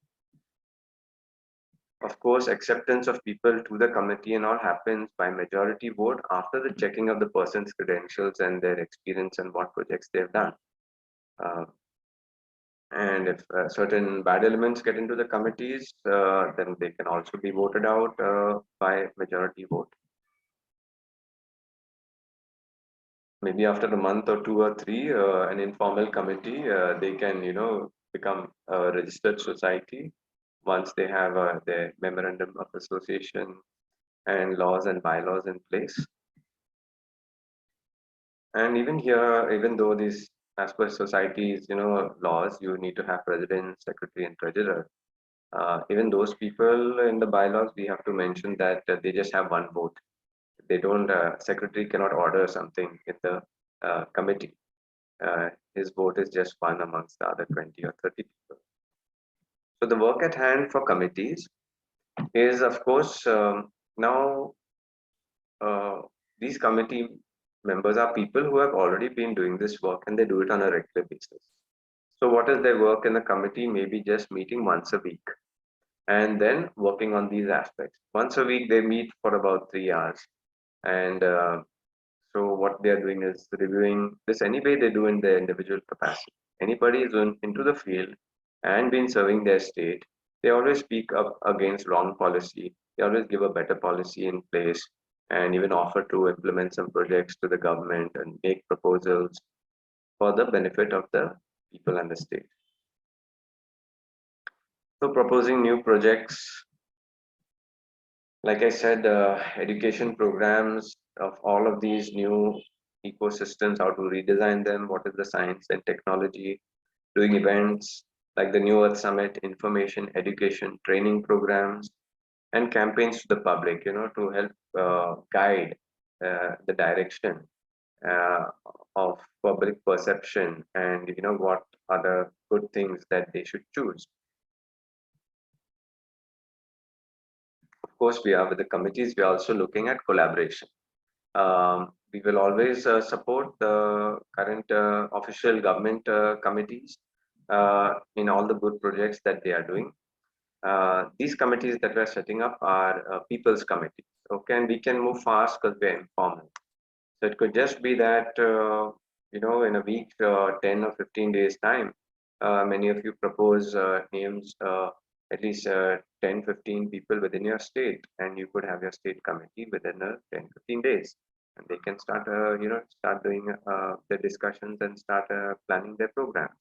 Speaker 1: Of course, acceptance of people to the committee and all happens by majority vote after the checking of the person's credentials and their experience and what projects they've done. Uh, and if certain bad elements get into the committees, then they can also be voted out by majority vote. Maybe after a month or 2 or 3, an informal committee, they can, become a registered society once they have their memorandum of association and laws and bylaws in place. And even here, even though these, as per society's, laws, you need to have president, secretary, and treasurer. Even those people in the bylaws, we have to mention that they just have one vote. They don't. Secretary cannot order something in the committee. His vote is just one amongst the other 20 or 30 people. So the work at hand for committees is, of course, now these committee members are people who have already been doing this work and they do it on a regular basis. So what is their work in the committee? Maybe just meeting once a week and then working on these aspects. Once a week, they meet for about 3 hours. And so what they are doing is reviewing this anyway they do in their individual capacity. Anybody is into the field and been serving their state, they always speak up against wrong policy. They always give a better policy in place and even offer to implement some projects to the government and make proposals for the benefit of the people and the state. So proposing new projects, like I said, education programs of all of these new ecosystems, how to redesign them, what is the science and technology, doing events like the New Earth Summit, information, education, training programs, and campaigns to the public, to help guide the direction uh, of public perception and, what are the good things that they should choose. course, we are with the committees, we are also looking at collaboration. We will always support the current official government committees in all the good projects that they are doing. These committees that we are setting up are people's committees. Okay, and we can move fast because we are informal. So it could just be that, in a week, 10 or 15 days time, many of you propose names, at least 10, 15 people within your state, and you could have your state committee within 10, 15 days. And they can start, start doing the discussions and start planning their programs.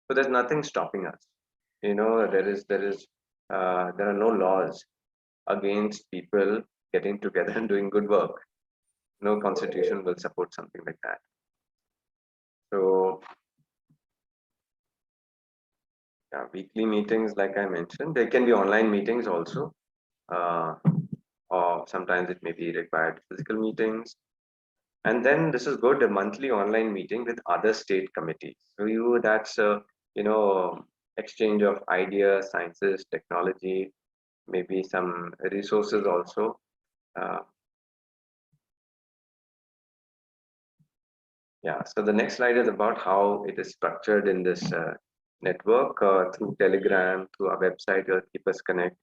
Speaker 1: So there's nothing stopping us. There are no laws against people getting together and doing good work. No constitution will support something like that. So yeah, weekly meetings, like I mentioned, there can be online meetings also, uh, or sometimes it may be required physical meetings. And then this is good, a monthly online meeting with other state committees. So that's exchange of ideas, sciences, technology, maybe some resources also. Uh, Yeah, so the next slide is about how it is structured in this network through Telegram, through our website, Keep Us Connect.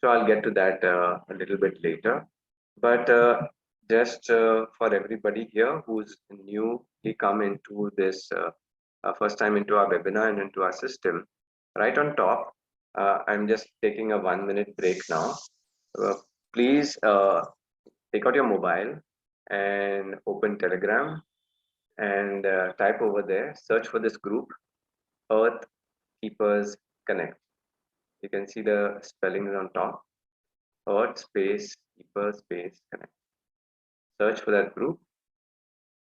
Speaker 1: So I'll get to that a little bit later. But just for everybody here who's newly come into this first time into our webinar and into our system, right on top, I'm just taking a 1 minute break now. Please take out your mobile and open Telegram and type over there, search for this group, Earth Keepers Connect. You can see the spellings on top, Earth space Keeper space Connect. Search for that group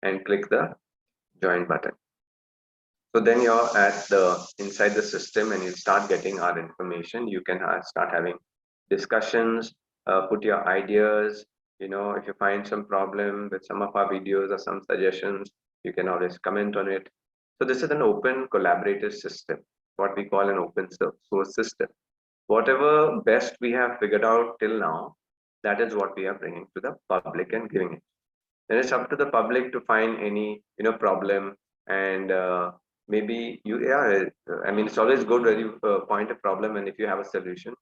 Speaker 1: and click the join button. So then you're at the inside the system and you start getting our information. You can start having discussions, put your ideas. If you find some problem with some of our videos or some suggestions, you can always comment on it. So this is an open collaborative system, what we call an open source system. Whatever best we have figured out till now, that is what we are bringing to the public and giving it. Then it's up to the public to find any problem, and maybe I mean, it's always good when you point a problem and if you have a solution,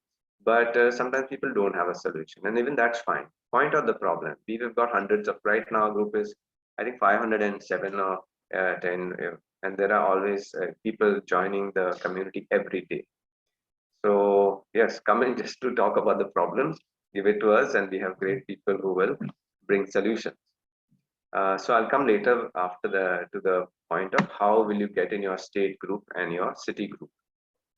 Speaker 1: but sometimes people don't have a solution, and even that's fine. Point out the problem. We've got hundreds of, right now our group is I think 507 or 10, and there are always people joining the community every day. So yes, come in just to talk about the problems, give it to us, and we have great people who will bring solutions. So I'll come later after to the point of how will you get in your state group and your city group.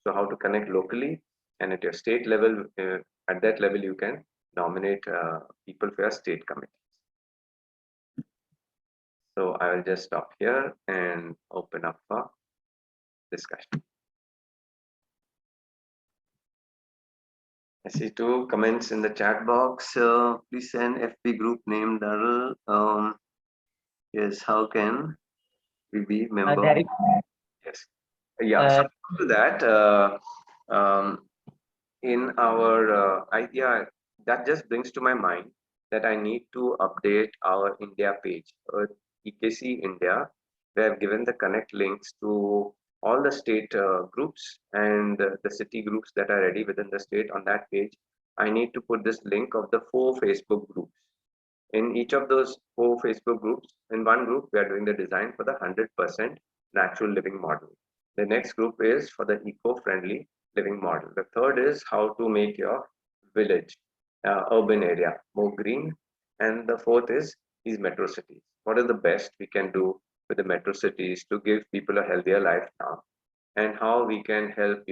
Speaker 1: So how to connect locally, and at your state level, at that level you can nominate people for your state committee. So I will just stop here and open up for discussion. I see 2 comments in the chat box. Please send FB group name, Darrell. Yes, how can we be member?
Speaker 4: Derek,
Speaker 1: Yes. Yeah, so to that, in our idea, that just brings to my mind that I need to update our India page, EKC India. We have given the connect links to all the state groups and the city groups that are ready within the state. On that page, I need to put this link of the 4 Facebook groups. In each of those 4 Facebook groups, in one group, we are doing the design for the 100% natural living model. The next group is for the eco-friendly living model. The third is how to make your village, urban area more green. And the fourth is these metro cities. What is the best we can do with the metro cities to give people a healthier life now? And how we can help,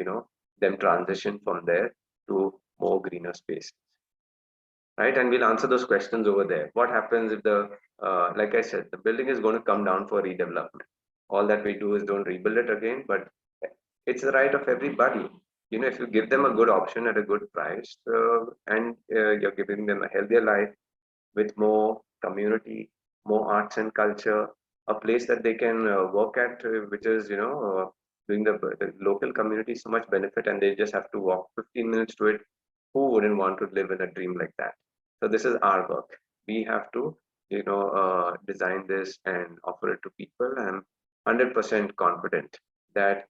Speaker 1: them transition from there to more greener spaces. Right, and we'll answer those questions over there. What happens if like I said, the building is going to come down for redevelopment? All that we do is don't rebuild it again, but it's the right of everybody. If you give them a good option at a good price, and you're giving them a healthier life with more community, more arts and culture, a place that they can work at, which is, doing the local community so much benefit, and they just have to walk 15 minutes to it. Who wouldn't want to live in a dream like that? So this is our work. We have to, design this and offer it to people. I'm 100% confident that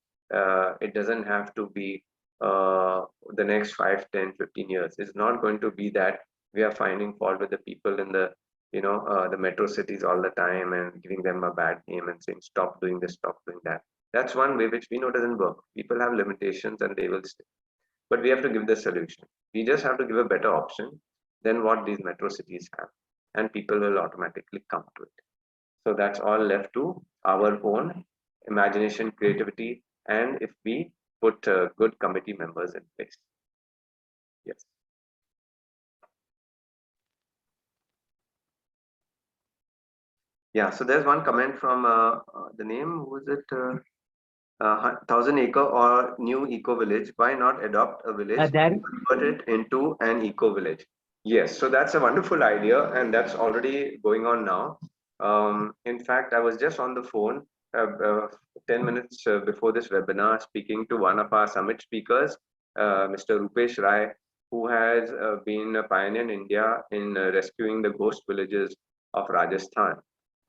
Speaker 1: it doesn't have to be the next 5, 10, 15 years. It's not going to be that we are finding fault with the people in the metro cities all the time and giving them a bad name and saying, stop doing this, stop doing that. That's one way which we know doesn't work. People have limitations and they will stay. But we have to give the solution. We just have to give a better option than what these metro cities have, and people will automatically come to it. So that's all left to our own imagination, creativity, and if we put good committee members in place. Yes. Yeah. So there's one comment from the name. Who is it? 1,000 acre or new eco village. Why not adopt a village,
Speaker 4: There,
Speaker 1: convert it into an eco village? Yes, so that's a wonderful idea, and that's already going on now. In fact, I was just on the phone 10 minutes before this webinar speaking to one of our summit speakers, Mr. Rupesh Rai, who has been a pioneer in India in rescuing the ghost villages of Rajasthan.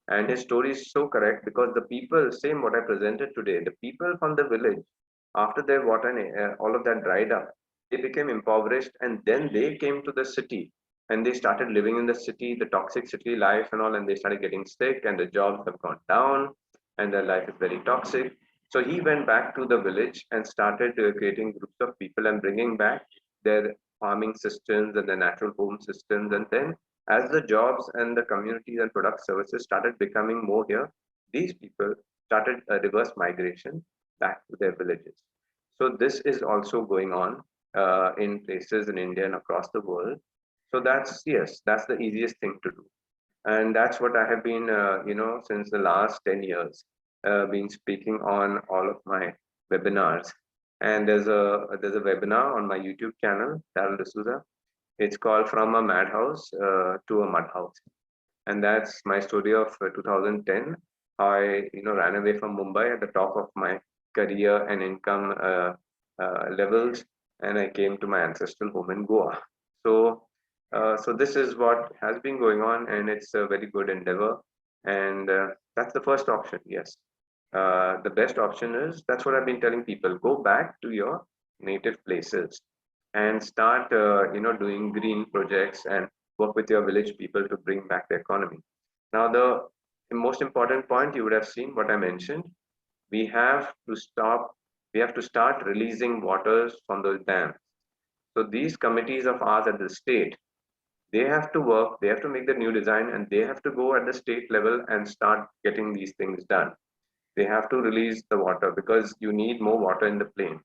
Speaker 1: And his story is so correct because the people, same what I presented today, the people from the village, after their water and all of that dried up, they became impoverished and then they came to the city and they started living in the city, the toxic city life and all, and they started getting sick and the jobs have gone down and their life is very toxic. So he went back to the village and started creating groups of people and bringing back their farming systems and the natural home systems. And then as the jobs and the communities and product services started becoming more here, these people started a reverse migration back to their villages. So this is also going on in places in India and across the world. So that's, yes, that's the easiest thing to do. And that's what I have been, since the last 10 years, been speaking on all of my webinars. And there's a webinar on my YouTube channel, Daryl D'Souza. It's called From a Madhouse to a Mud House, and that's my story of 2010. How I ran away from Mumbai at the top of my career and income levels, and I came to my ancestral home in Goa. So this is what has been going on, and it's a very good endeavor. And that's the first option. Yes, the best option is that's what I've been telling people: go back to your native places and start doing green projects and work with your village people to bring back the economy. Now the most important point, you would have seen what I mentioned. We have to start releasing waters from those dams. So these committees of ours at the state, they have to work, they have to make the new design, and they have to go at the state level and start getting these things done. They have to release the water because you need more water in the plains.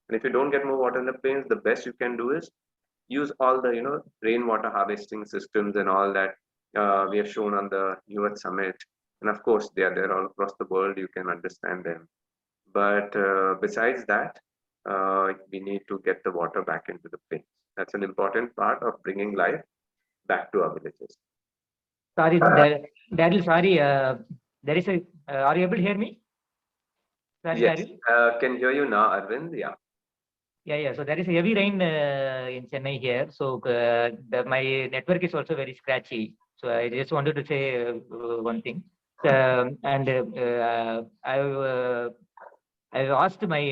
Speaker 1: And if you don't get more water in the plains, the best you can do is use all the rainwater harvesting systems and all that we have shown on the New Earth Summit. And of course, they are there all across the world. You can understand them. But besides that, we need to get the water back into the plains. That's an important part of bringing life back to our villages.
Speaker 4: sorry, Daryl, sorry. There is a. Are you able to hear me? Sorry,
Speaker 1: Yes,
Speaker 4: Daryl.
Speaker 1: can hear you now, Arvind. Yeah.
Speaker 4: Yeah. So there is a heavy rain in Chennai here. So my network is also very scratchy. So I just wanted to say one thing. And I've asked my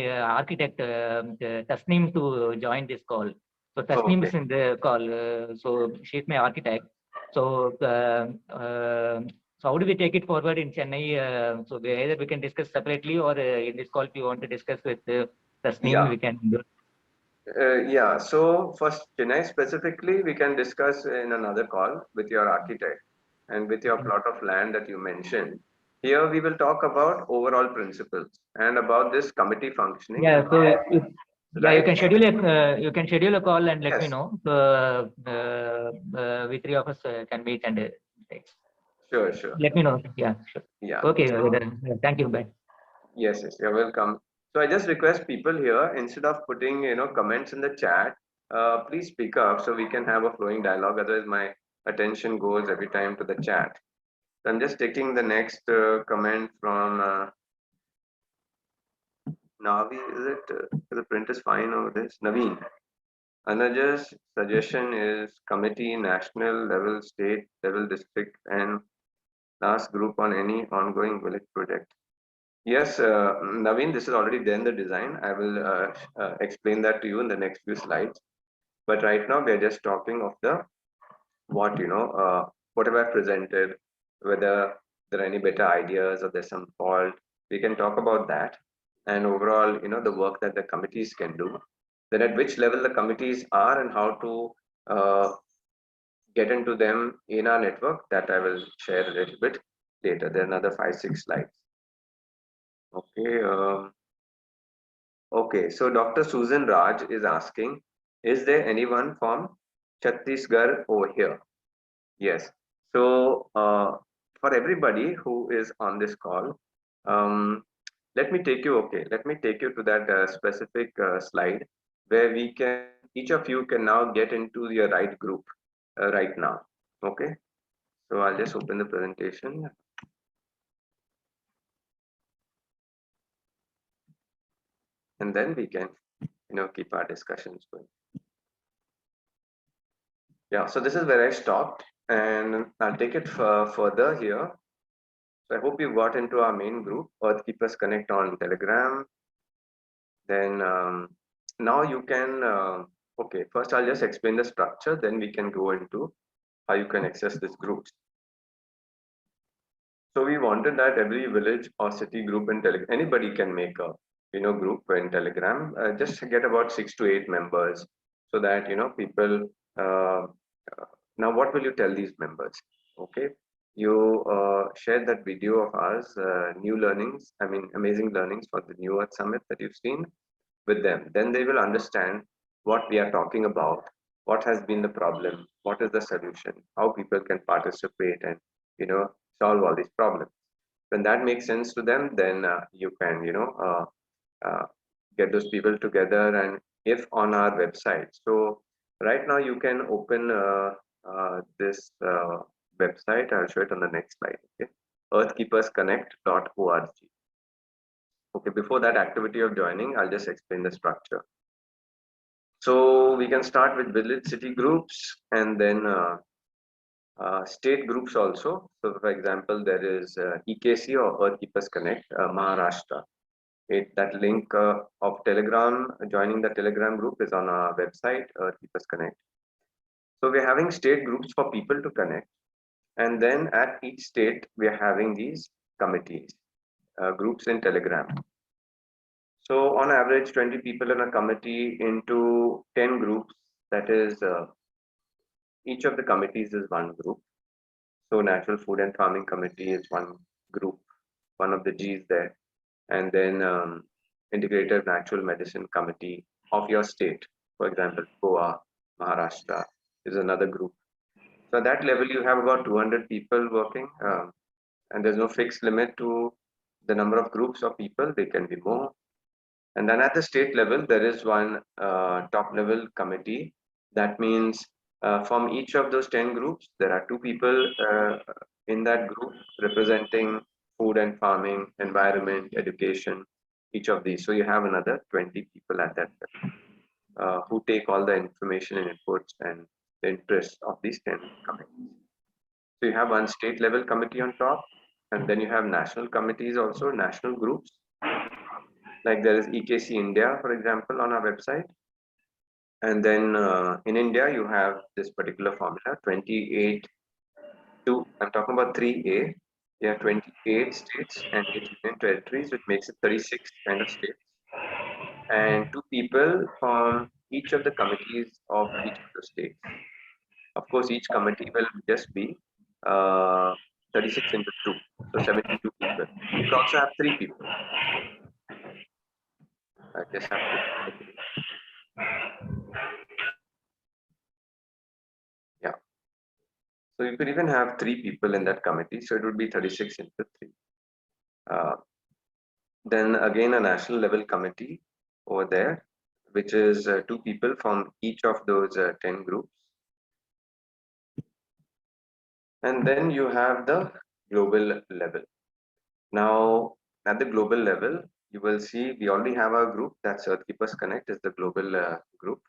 Speaker 4: architect Tasneem to join this call. So Tasneem is in the call. So she's my architect. So so how do we take it forward in Chennai? So either we can discuss separately or in this call, if you want to discuss with Tasneem, we can do.
Speaker 1: Yeah, so for Chennai specifically, we can discuss in another call with your architect and with your plot of land that you mentioned. Here we will talk about overall principles and about this committee functioning.
Speaker 4: Yeah,
Speaker 1: And
Speaker 4: so yeah,
Speaker 1: right?
Speaker 4: you can schedule a call and let me
Speaker 1: Yes.
Speaker 4: know. So we three of us can meet and
Speaker 1: Sure.
Speaker 4: let me know. Yeah, sure.
Speaker 1: Yeah.
Speaker 4: Okay,
Speaker 1: So,
Speaker 4: thank you. Bye.
Speaker 1: yes, you're welcome. So I just request people here, instead of putting comments in the chat, please speak up so we can have a flowing dialogue. Otherwise, my attention goes every time to the chat. So I'm just taking the next comment from Navi. Is it the print is fine over this? Naveen. Another's suggestion is committee, national level, state level, district, and last group on any ongoing village project. Yes, Naveen, this is already there in the design. I will explain that to you in the next few slides. But right now we are just talking of the whatever I presented, whether there are any better ideas or there's some fault, we can talk about that. And overall, the work that the committees can do. Then at which level the committees are and how to uh, get into them in our network, that I will share a little bit later. There are another 5, 6 slides. Okay. Okay. So Dr. Susan Raj is asking, is there anyone from Chhattisgarh over here? Yes. So for everybody who is on this call, um, let me take you. Okay. Let me take you to that specific slide where we can, each of you can now get into your right group right now. Okay. So I'll just open the presentation and then we can, keep our discussions going. Yeah. So this is where I stopped and I'll take it further here. So I hope you got into our main group, Earth Keepers Connect on Telegram. Then now you can, okay, first I'll just explain the structure, then we can go into how you can access this groups. So we wanted that every village or city group in Telegram, anybody can make a group in Telegram, just get about 6 to 8 members, so that people. Now, what will you tell these members? Okay, you share that video of ours, new learnings. I mean, amazing learnings for the New Earth Summit that you've seen with them. Then they will understand what we are talking about, what has been the problem, what is the solution, how people can participate and solve all these problems. When that makes sense to them, then you can get those people together. And if on our website, so right now you can open this website. I'll show it on the next slide. Okay, earthkeepersconnect.org. Okay, before that activity of joining, I'll just explain the structure. So we can start with village city groups and then state groups also. So for example, there is EKC or Earth Keepers Connect, Maharashtra. That link of Telegram, joining the Telegram group is on our website, Earth Keepers Connect. So we're having state groups for people to connect. And then at each state, we are having these committees, groups in Telegram. So on average, 20 people in a committee into 10 groups. That is, each of the committees is one group. So Natural Food and Farming Committee is one group, one of the G's there. And then Integrated Natural Medicine Committee of your state, for example, Goa, Maharashtra is another group. So at that level, you have about 200 people working, and there's no fixed limit to the number of groups of people. They can be more. And then at the state level, there is one top level committee. That means from each of those 10 groups, there are 2 people in that group representing food and farming, environment, education, each of these. So you have another 20 people at that level who take all the information and inputs and the interests of these 10 committees. So you have one state level committee on top, and then you have national committees also, national groups. Like there is EKC India, for example, on our website. And then in India, you have this particular formula, 28 to, I'm talking about 3A. You have 28 states and 8 union territories, which makes it 36 kind of states. And 2 people from each of the committees of each of the states. Of course, each committee will just be 36 into 2, so 72 people. You can also have 3 people. I just have to. Yeah. So you could even have 3 people in that committee, so it would be 36 into 3. Then again, a national level committee over there, which is 2 people from each of those 10 groups. And then you have the global level. Now, at the global level, you will see we already have our group, that's Earth Keepers Connect is the global group.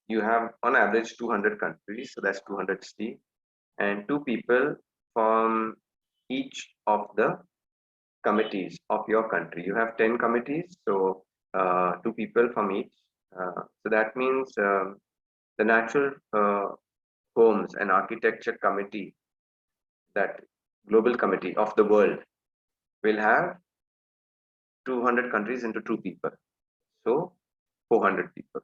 Speaker 1: you have on average 200 countries, so that's 200C, and 2 people from each of the committees of your country. You have 10 committees, so 2 people from each. So that means the natural homes and architecture committee, that global committee of the world, will have 200 countries into 2 people, so 400 people.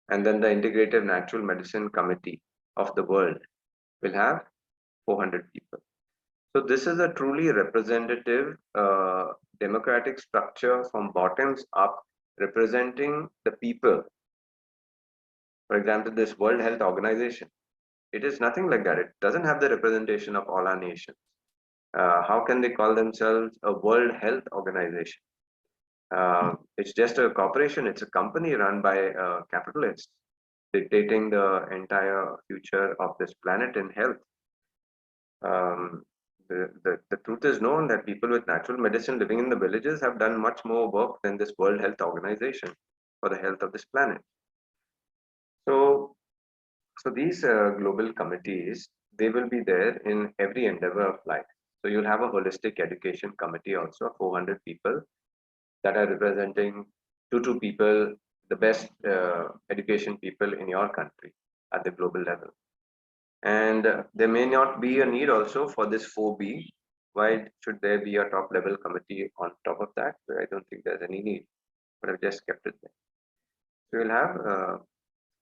Speaker 1: And then the integrative natural medicine committee of the world will have 400 people. So this is a truly representative democratic structure from bottoms up, representing the people. For example, this World Health Organization, it is nothing like that. It doesn't have the representation of all our nations. How can they call themselves a World Health Organization? It's just a corporation, it's a company run by capitalists dictating the entire future of this planet in health. The truth is known that people with natural medicine living in the villages have done much more work than this World Health Organization for the health of this planet. So these global committees, they will be there in every endeavor of life. So you'll have a holistic education committee also of 400 people that are representing two people, the best education people in your country at the global level. And there may not be a need also for this 4B. Why should there be a top level committee on top of that? I don't think there's any need, but I've just kept it there. So we'll have,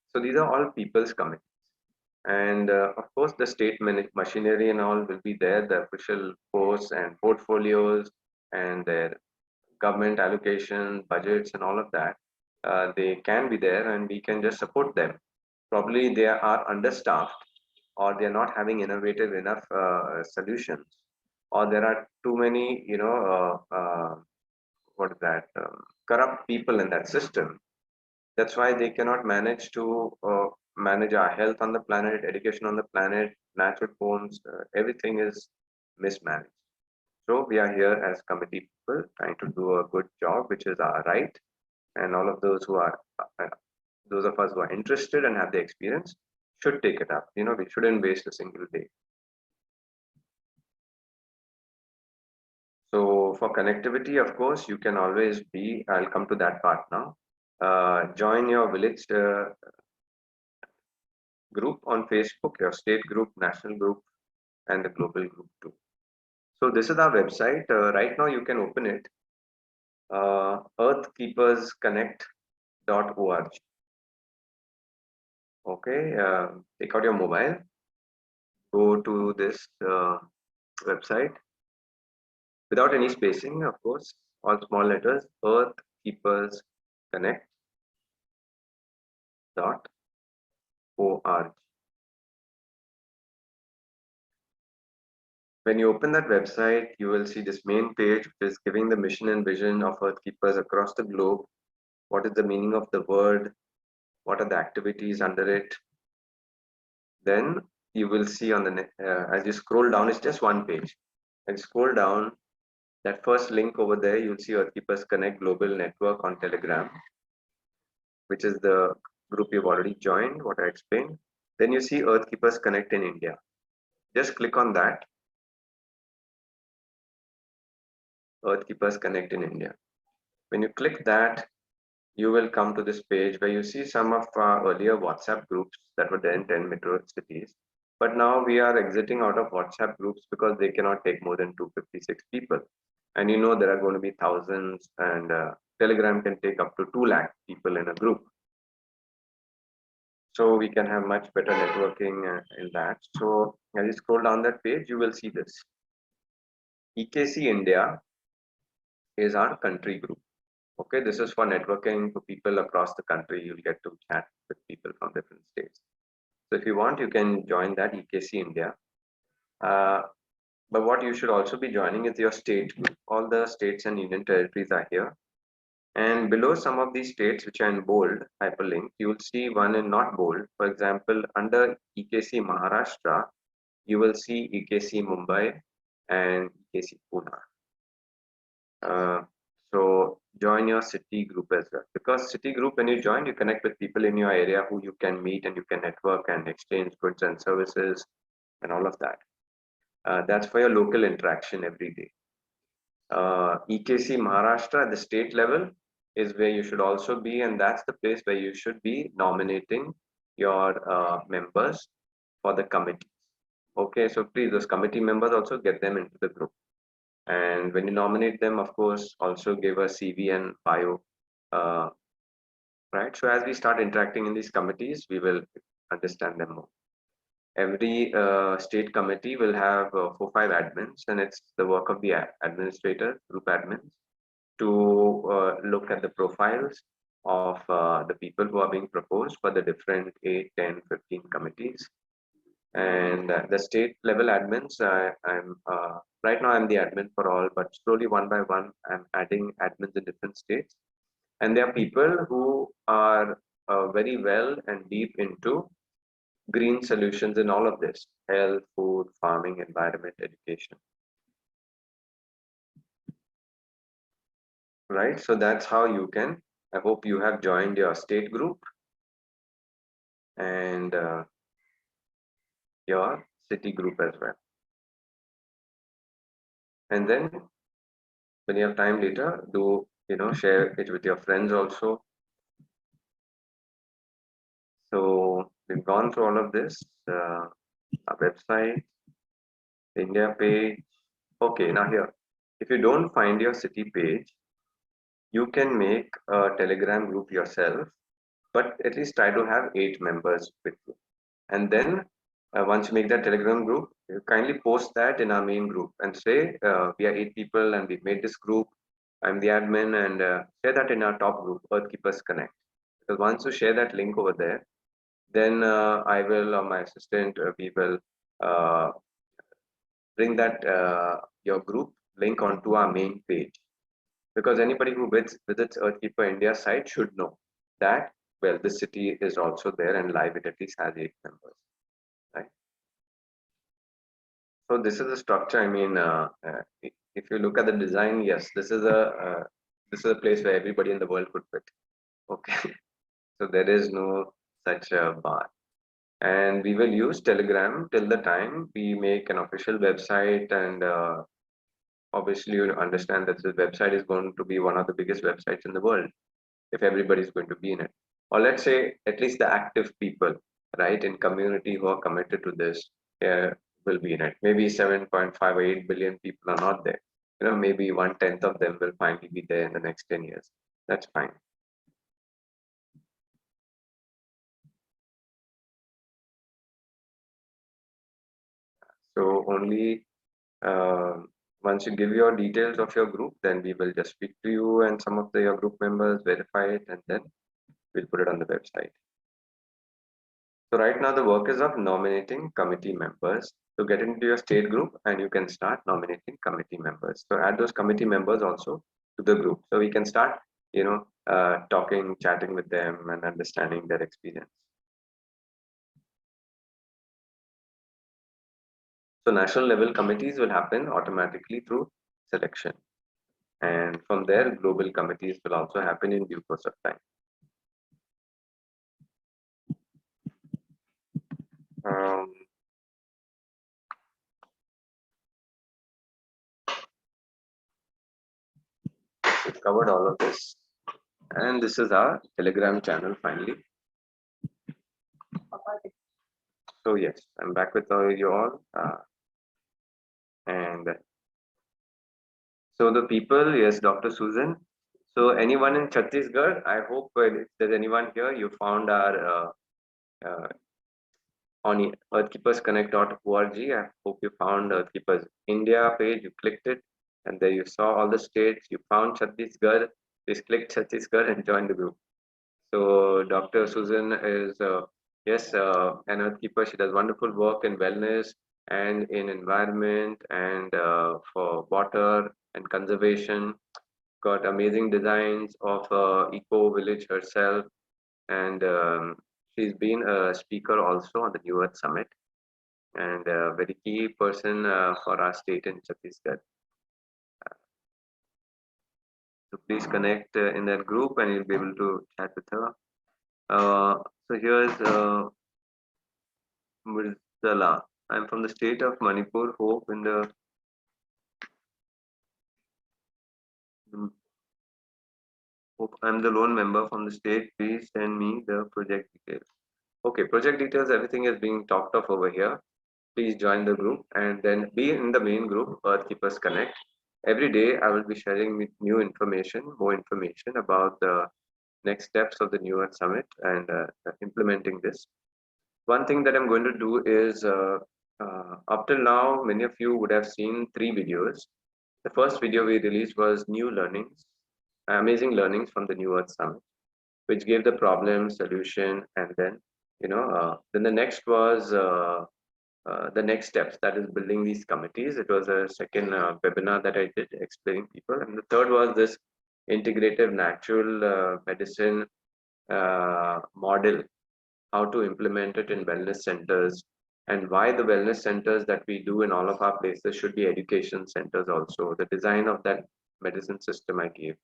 Speaker 1: so these are all people's committees. And of course, the state machinery and all will be there, the official posts and portfolios and their government allocation, budgets and all of that. They can be there and we can just support them. Probably they are understaffed, or they're not having innovative enough solutions, or there are too many, what is that, corrupt people in that system. That's why they cannot manage to manage our health on the planet, education on the planet, natural homes, everything is mismanaged. So we are here as committee people trying to do a good job, which is our right. And all of those who are, those of us who are interested and have the experience should take it up. We shouldn't waste a single day. So for connectivity, of course, you can always be, I'll come to that part now. Join your village group on Facebook, your state group, national group, and the global group too. So this is our website. Right now you can open it, earthkeepersconnect.org. Okay, take out your mobile, go to this website without any spacing, of course, all small letters, earthkeepersconnect.org. When you open that website, you will see this main page, which is giving the mission and vision of Earth Keepers across the globe. What is the meaning of the word? What are the activities under it? Then you will see on the as you scroll down, it's just one page. And scroll down, that first link over there, you'll see Earth Keepers Connect Global Network on Telegram, which is the group you've already joined, what I explained. Then you see Earth Keepers Connect in India. Just click on that. Earth Keepers Connect in India. When you click that, you will come to this page where you see some of our earlier WhatsApp groups that were there in 10 metro cities. But now we are exiting out of WhatsApp groups because they cannot take more than 256 people. And there are going to be thousands, and Telegram can take up to 2 lakh people in a group. So we can have much better networking in that. So as you scroll down that page, you will see this. EKC India is our country group. Okay, this is for networking to people across the country. You'll get to chat with people from different states. So if you want, you can join that EKC India. But what you should also be joining is your state group. All the states and union territories are here. And below some of these states, which are in bold, hyperlinked, you will see one in not bold. For example, under EKC Maharashtra, you will see EKC Mumbai and EKC Pune. So join your city group as well, because city group, when you join, you connect with people in your area who you can meet, and you can network and exchange goods and services and all of that. That's for your local interaction every day. EKC Maharashtra at the state level is where you should also be, and that's the place where you should be nominating your members for the committees. Okay, so please, those committee members, also get them into the group. And when you nominate them, of course, also give a CV and bio. Right. So as we start interacting in these committees, we will understand them more. Every state committee will have 4-5 admins, and it's the work of the administrator, group admins, to look at the profiles of the people who are being proposed for the different 8, 10, 15 committees. And the state level admins, I'm right now I'm the admin for all, but slowly one by one, I'm adding admins in different states. And there are people who are very well and deep into green solutions in all of this: health, food, farming, environment, education. Right. So that's how you can. I hope you have joined your state group and your city group as well. And then when you have time later, do share it with your friends also. So we've gone through all of this. Our website, India page. Okay, now here, if you don't find your city page, you can make a Telegram group yourself, but at least try to have 8 members with you. And then once you make that Telegram group, you kindly post that in our main group and say, we are 8 people and we've made this group. I'm the admin, and share that in our top group, Earth Keepers Connect. Because once you share that link over there, then I will, or my assistant, we will bring that your group link onto our main page. Because anybody who visits Earthkeeper India site should know that, well, this city is also there and live. It at least has 8 members, right? So this is the structure. I mean, if you look at the design, yes, this is a place where everybody in the world could fit. Okay, so there is no such bar. And we will use Telegram till the time we make an official website, and obviously you understand that this website is going to be one of the biggest websites in the world if everybody is going to be in it. Or let's say at least the active people, right, in community who are committed to this will be in it. Maybe 7.58 billion people are not there. Maybe 1/10 of them will finally be there in the next 10 years. That's fine. So only once you give your details of your group, then we will just speak to you and some of your group members, verify it, and then we'll put it on the website. So right now the work is of nominating committee members. So get into your state group and you can start nominating committee members. So add those committee members also to the group. So we can start, talking, chatting with them and understanding their experience. So national level committees will happen automatically through selection. And from there, global committees will also happen in due course of time. We've covered all of this. And this is our Telegram channel finally. So yes, I'm back with you all. And so the people, yes, Dr. Susan. So anyone in Chhattisgarh, I hope if there's anyone here, you found our on earthkeepersconnect.org. I hope you found Earthkeepers India page. You clicked it, and there you saw all the states. You found Chhattisgarh. Please click Chhattisgarh and join the group. So Dr. Susan is yes, an earthkeeper. She does wonderful work in wellness and in environment and for water and conservation. Got amazing designs of eco village herself, and she's been a speaker also on the New Earth Summit, and a very key person for our state in Chhattisgarh. So please connect in that group and you'll be able to chat with her. So here's Murtala. I'm from the state of Manipur. Hope in the hope I'm the lone member from the state. Please send me the project details. Okay, project details. Everything is being talked of over here. Please join the group and then be in the main group, Earth Keepers Connect. Every day I will be sharing with new information, more information about the next steps of the New Earth Summit and implementing this. One thing that I'm going to do is, up till now, many of you would have seen 3 videos. The first video we released was new learnings, amazing learnings from the New Earth Summit, which gave the problem, solution, and then, then the next was the next steps, that is building these committees. It was a second webinar that I did explaining people. And the third was this integrative natural medicine model, how to implement it in wellness centers, and why the wellness centers that we do in all of our places should be education centers also. The design of that medicine system I gave.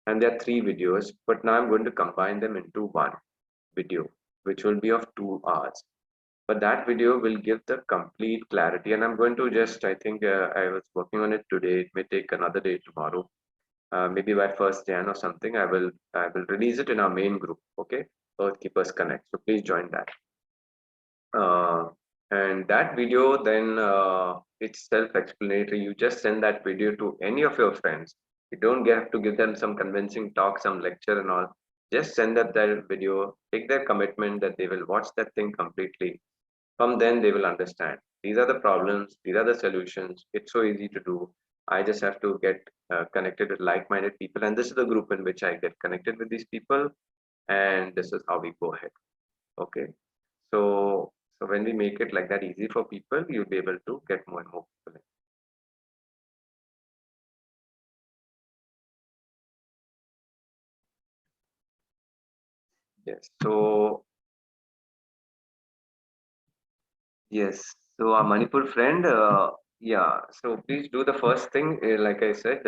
Speaker 1: And there are 3 videos, but now I'm going to combine them into one video, which will be of 2 hours. But that video will give the complete clarity. And I'm going to just, I think I was working on it today. It may take another day tomorrow. Maybe by 1st Jan or something, I will release it in our main group. Okay, Earth Keepers Connect. So please join that. And that video then it's self-explanatory. You just send that video to any of your friends. You don't have to give them some convincing talk, some lecture and all. Just send them that video, take their commitment that they will watch that thing completely. From then they will understand. These are the problems, these are the solutions. It's so easy to do. I just have to get connected with like-minded people. And this is the group in which I get connected with these people. And this is how we go ahead. Okay. So when we make it like that easy for people, you'll be able to get more and more people in. Yes. So yes. So our Manipur friend, yeah. So please do the first thing, like I said,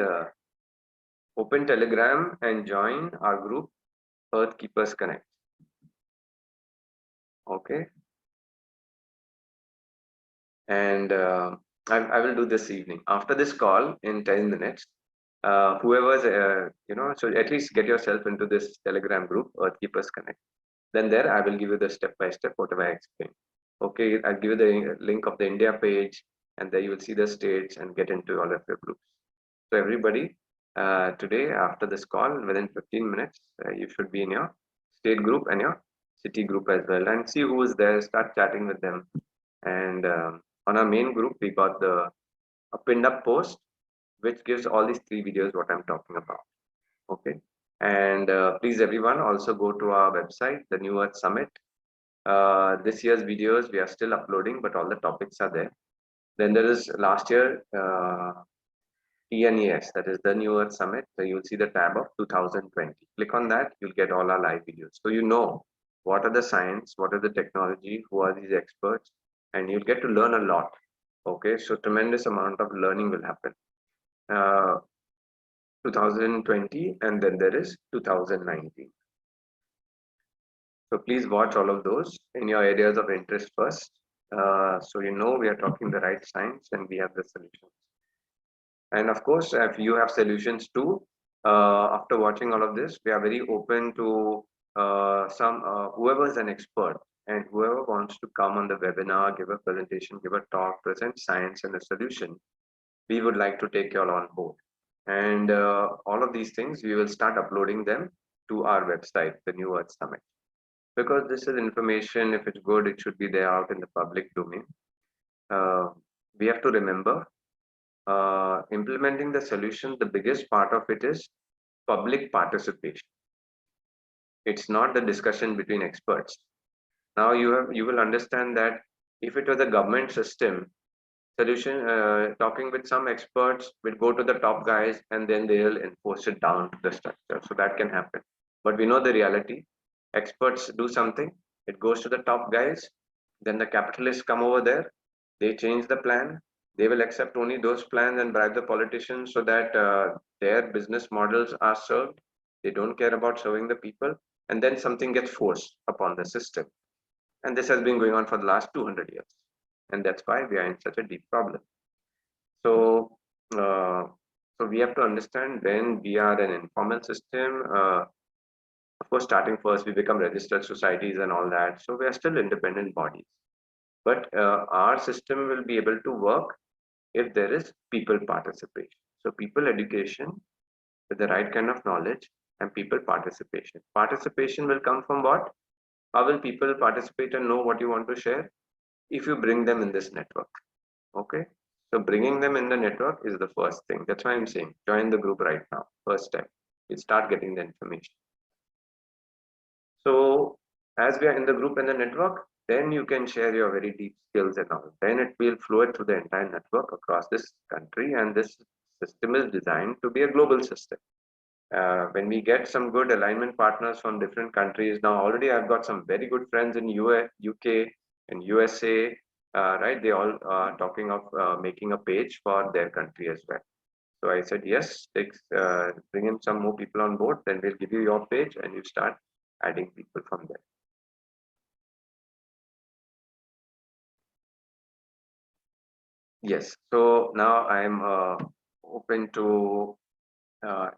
Speaker 1: open Telegram and join our group, Earth Keepers Connect. Okay. And I will do this evening after this call in 10 minutes. Whoever's, so at least get yourself into this Telegram group, Earth Keepers Connect. Then there I will give you the step by step, whatever I explained. Okay, I'll give you the link of the India page, and there you will see the states and get into all of your groups. So everybody, today after this call, within 15 minutes, you should be in your state group and your city group as well, and see who is there. Start chatting with them. And on our main group, we got a pinned up post which gives all these 3 videos what I'm talking about. Okay. And please everyone also go to our website, the New Earth Summit. This year's videos we are still uploading, but all the topics are there. Then there is last year TNES, that is the New Earth Summit. So you'll see the tab of 2020. Click on that, you'll get all our live videos. So you know what are the science, what are the technology, who are these experts, and you'll get to learn a lot. Okay, so tremendous amount of learning will happen. 2020, and then there is 2019. So please watch all of those in your areas of interest first. So you know we are talking the right science and we have the solutions. And of course, if you have solutions too, after watching all of this, we are very open to whoever is an expert and whoever wants to come on the webinar, give a presentation, give a talk, present science and a solution. We would like to take you all on board. And all of these things, we will start uploading them to our website, the New Earth Summit. Because this is information, if it's good, it should be there out in the public domain. We have to remember, implementing the solution, the biggest part of it is public participation. It's not the discussion between experts. Now you will understand that if it was a government system, solution talking with some experts will go to the top guys and then they'll enforce it down to the structure. So that can happen. But we know the reality. Experts do something, it goes to the top guys, then the capitalists come over there, they change the plan, They will accept only those plans and bribe the politicians so that their business models are served. They don't care about serving the people, and then something gets forced upon the system. And this has been going on for the last 200 years. And that's why we are in such a deep problem. So, so we have to understand when we are an informal system, of course, starting first, we become registered societies and all that. So we are still independent bodies. But our system will be able to work if there is people participation. So people education with the right kind of knowledge and people participation. Participation will come from what? How will people participate and know what you want to share? If you bring them in this network. Okay. So bringing them in the network is the first thing. That's why I'm saying join the group right now. First step. You start getting the information. So as we are in the group and the network, then you can share your very deep skills and all. Then it will flow it through the entire network across this country, and this system is designed to be a global system. When we get some good alignment partners from different countries, now already I've got some very good friends in US, UK and USA, right? They all are talking of making a page for their country as well. So I said, yes, bring in some more people on board, then we'll give you your page and you start adding people from there. Yes, so now I'm open to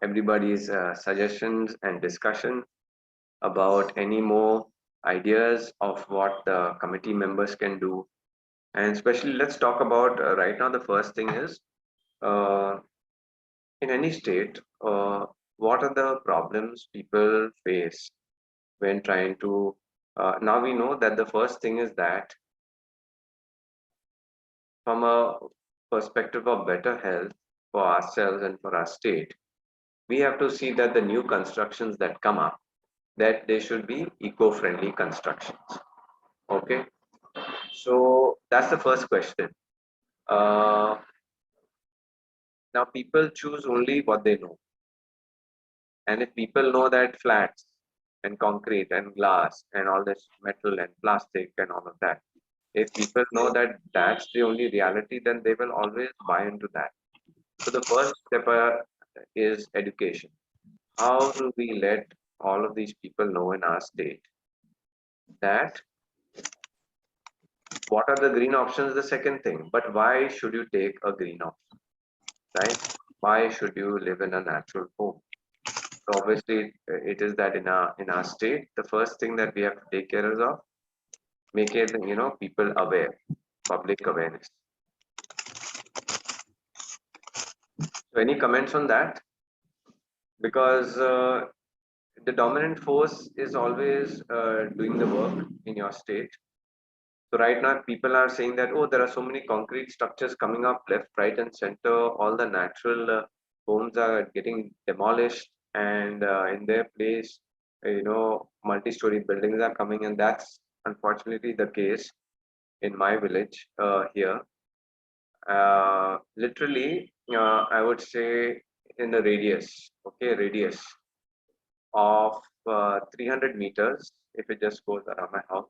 Speaker 1: everybody's suggestions and discussion about any more ideas of what the committee members can do. And especially, let's talk about right now. The first thing is uh, in any state, what are the problems people face when trying to. Now we know that the first thing is that from a perspective of better health for ourselves and for our state, we have to see that the new constructions that come up, that they should be eco-friendly constructions. Okay, so that's the first question. Uh, Now people choose only what they know, and if people know that flats and concrete and glass and all this metal and plastic and all of that, if people know that that's the only reality, then they will always buy into that. So the first step is education. How do we let all of these people know in our state that what are the green options? The second thing, but why should you take a green option, right? Why should you live in a natural home? So obviously, it is that in our state, the first thing that we have to take care of, make it people aware, public awareness. So any comments on that? Because the dominant force is always doing the work in your state. So right now, people are saying that, oh, there are so many concrete structures coming up left, right, and center. All the natural homes are getting demolished, and in their place, multi-story buildings are coming, and that's unfortunately the case in my village here. Literally, I would say in the radius, okay, radius of 300 meters, if it just goes around my house,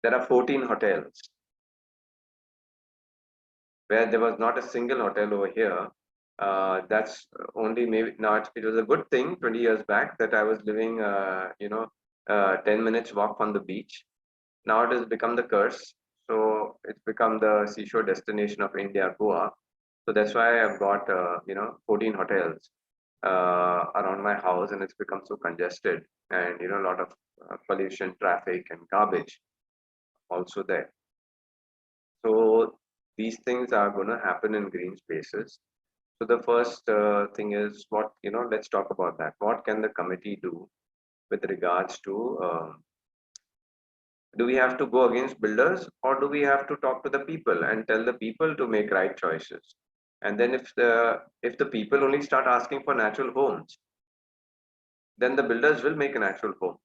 Speaker 1: there are 14 hotels where there was not a single hotel over here. That's only maybe not. It was a good thing 20 years back that I was living, 10 minutes walk from the beach. Now it has become the curse. So it's become the seashore destination of India, Goa. So that's why I've got, 14 hotels around my house, and it's become so congested, and a lot of pollution, traffic, and garbage also there. So these things are going to happen in green spaces. So the first thing is let's talk about that. What can the committee do with regards to, do we have to go against builders, or do we have to talk to the people and tell the people to make right choices? And then if the people only start asking for natural homes, then the builders will make natural homes.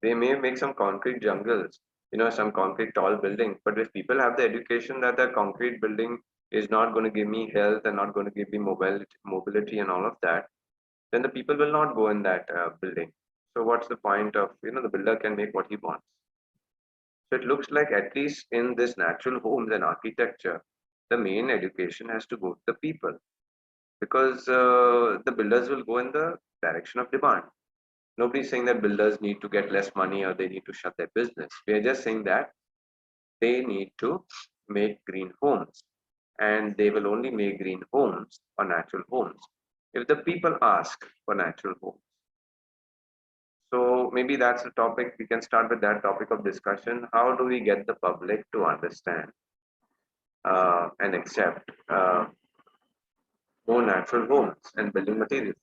Speaker 1: They may make some concrete jungles, some concrete tall buildings. But if people have the education that the concrete building is not going to give me health and not going to give me mobility and all of that, then the people will not go in that building. So what's the point of, the builder can make what he wants. So it looks like at least in this natural homes and architecture, the main education has to go to the people, because the builders will go in the direction of demand. Nobody's saying that builders need to get less money or they need to shut their business. We are just saying that they need to make green homes, and they will only make green homes or natural homes if the people ask for natural homes. So maybe that's a topic, we can start with that topic of discussion. How do we get the public to understand and accept more natural homes and building materials?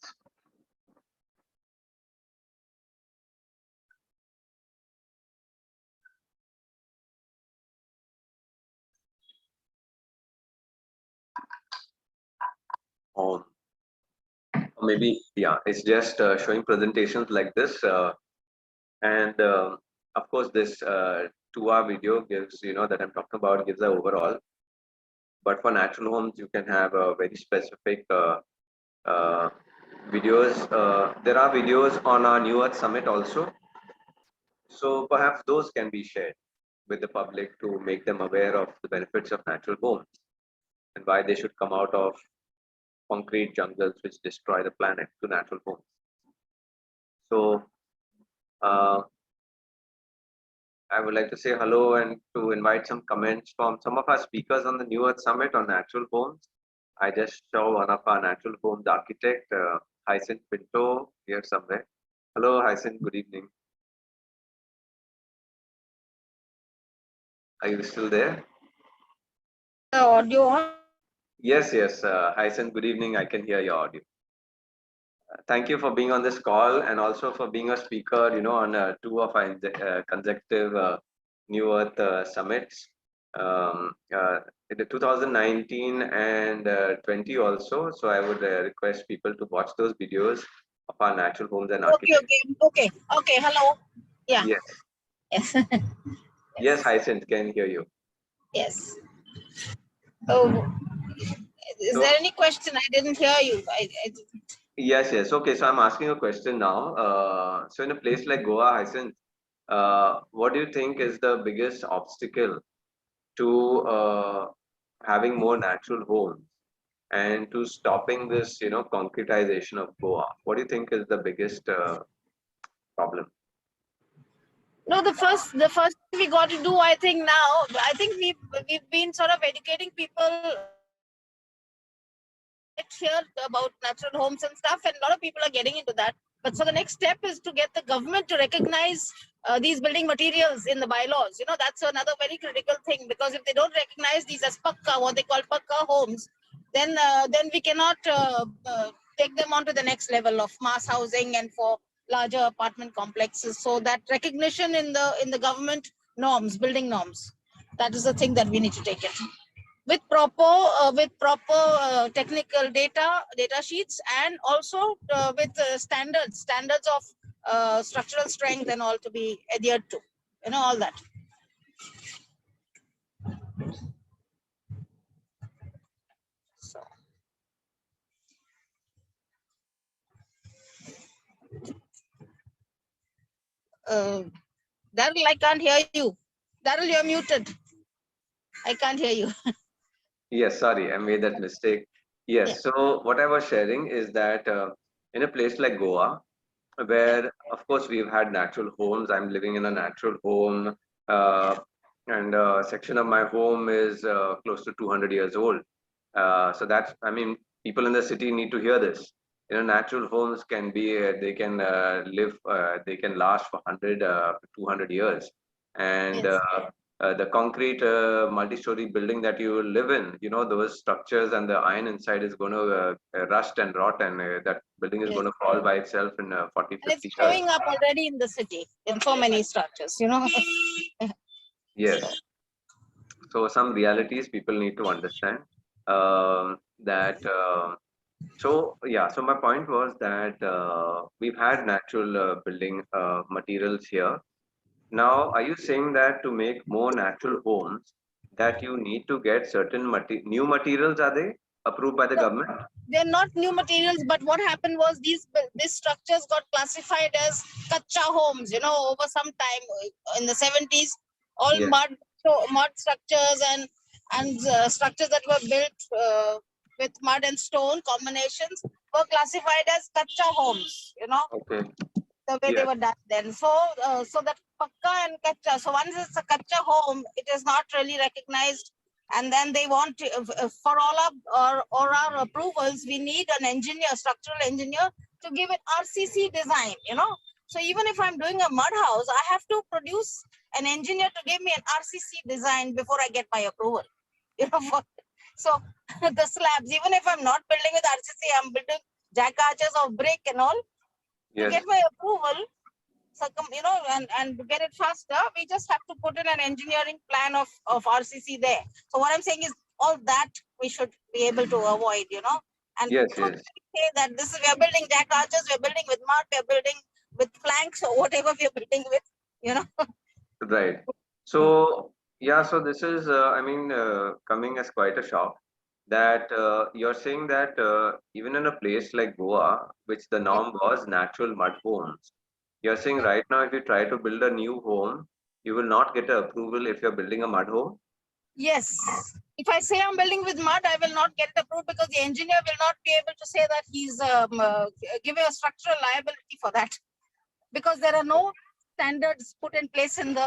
Speaker 1: Or maybe, yeah, it's just showing presentations like this. And of course, this 2-hour video gives, that I'm talking about, gives the overall. But for natural homes, you can have a very specific uh, videos. There are videos on our New Earth Summit also. So perhaps those can be shared with the public to make them aware of the benefits of natural homes and why they should come out of concrete jungles which destroy the planet to natural homes. So uh, I would like to say hello and to invite some comments from some of our speakers on the New Earth Summit on natural homes. I just saw one of our natural homes architect, Hyacinth Pinto, here somewhere. Hello, Hyacinth, good evening. Are you still there?
Speaker 5: The audio on?
Speaker 1: Yes, yes. Hyacinth, good evening. I can hear your audio. Thank you for being on this call and also for being a speaker, on 2 of our consecutive New Earth summits. In the 2019 and 20 also. So I would request people to watch those videos of our natural homes and architecture.
Speaker 5: Okay. Hello. Yeah.
Speaker 1: Yes.
Speaker 5: Yes.
Speaker 1: Yes, Hyacinth, can hear you.
Speaker 5: Yes. Oh, is
Speaker 1: So,
Speaker 5: there any question? I didn't hear you.
Speaker 1: yes, yes. Okay, so I'm asking a question now. So in a place like Goa, Hyacinth, what do you think is the biggest obstacle to having more natural homes and to stopping this, concretization of Goa? What do you think is the biggest problem?
Speaker 5: No, the first thing we got to do, I think we've been sort of educating people here about natural homes and stuff, and a lot of people are getting into that. But so the next step is to get the government to recognize these building materials in the bylaws. That's another very critical thing, because if they don't recognize these as pakka, what they call pakka homes, then we cannot take them on to the next level of mass housing and for larger apartment complexes. So that recognition in the government norms, building norms, that is the thing that we need to take it with proper technical data sheets, and also with standards of structural strength and all to be adhered to, all that. So Daryl, I can't hear you. Daryl, you're muted. I can't hear you.
Speaker 1: Yes, sorry, I made that mistake. Yes,
Speaker 5: Yeah.
Speaker 1: so what I was sharing is that in a place like Goa, where of course we've had natural homes, I'm living in a natural home, and a section of my home is close to 200 years old. So that's, I mean, people in the city need to hear this. Natural homes can be, they can live, they can last for 100, 200 years. And
Speaker 5: Yes.
Speaker 1: The concrete multi-story building that you live in, those structures and the iron inside is going to rust and rot, and that building is
Speaker 5: Yes.
Speaker 1: going to fall by itself in 40,
Speaker 5: And
Speaker 1: 50
Speaker 5: it's
Speaker 1: years.
Speaker 5: showing up already in the city in so many structures,
Speaker 1: Yes. So some realities people need to understand that. So yeah, so my point was that we've had natural building materials here. Now, are you saying that to make more natural homes, that you need to get certain new materials? Are they approved by the government?
Speaker 5: They're not new materials, but what happened was these structures got classified as kacha homes, over some time in the 70s. all
Speaker 1: Yes.
Speaker 5: mud structures and structures that were built with mud and stone combinations were classified as kacha homes,
Speaker 1: Okay.
Speaker 5: the way they
Speaker 1: Yes.
Speaker 5: were done then. So that pakka and kacha. So once it's a kacha home, it is not really recognized. And then they want to, for all our approvals, we need an engineer, structural engineer, to give it RCC design. So even if I'm doing a mud house, I have to produce an engineer to give me an RCC design before I get my approval. So the slabs, even if I'm not building with RCC, I'm building jack arches of brick and all. To
Speaker 1: Yes.
Speaker 5: get my approval, and to get it faster, we just have to put in an engineering plan of RCC there. So what I'm saying is all that we should be able to avoid, and
Speaker 1: Yes.
Speaker 5: clearly
Speaker 1: Yes.
Speaker 5: say that we are building jack arches, we're building with mud, we're building with planks or whatever we're building with.
Speaker 1: Right. So yeah. So this is, coming as quite a shock that you're saying that even in a place like Goa, which the norm was natural mud homes, you're saying right now if you try to build a new home, you will not get a approval if you're building a mud home.
Speaker 5: Yes. If I say I'm building with mud, I will not get it approved because the engineer will not be able to say that he's giving a structural liability for that, because there are no standards put in place in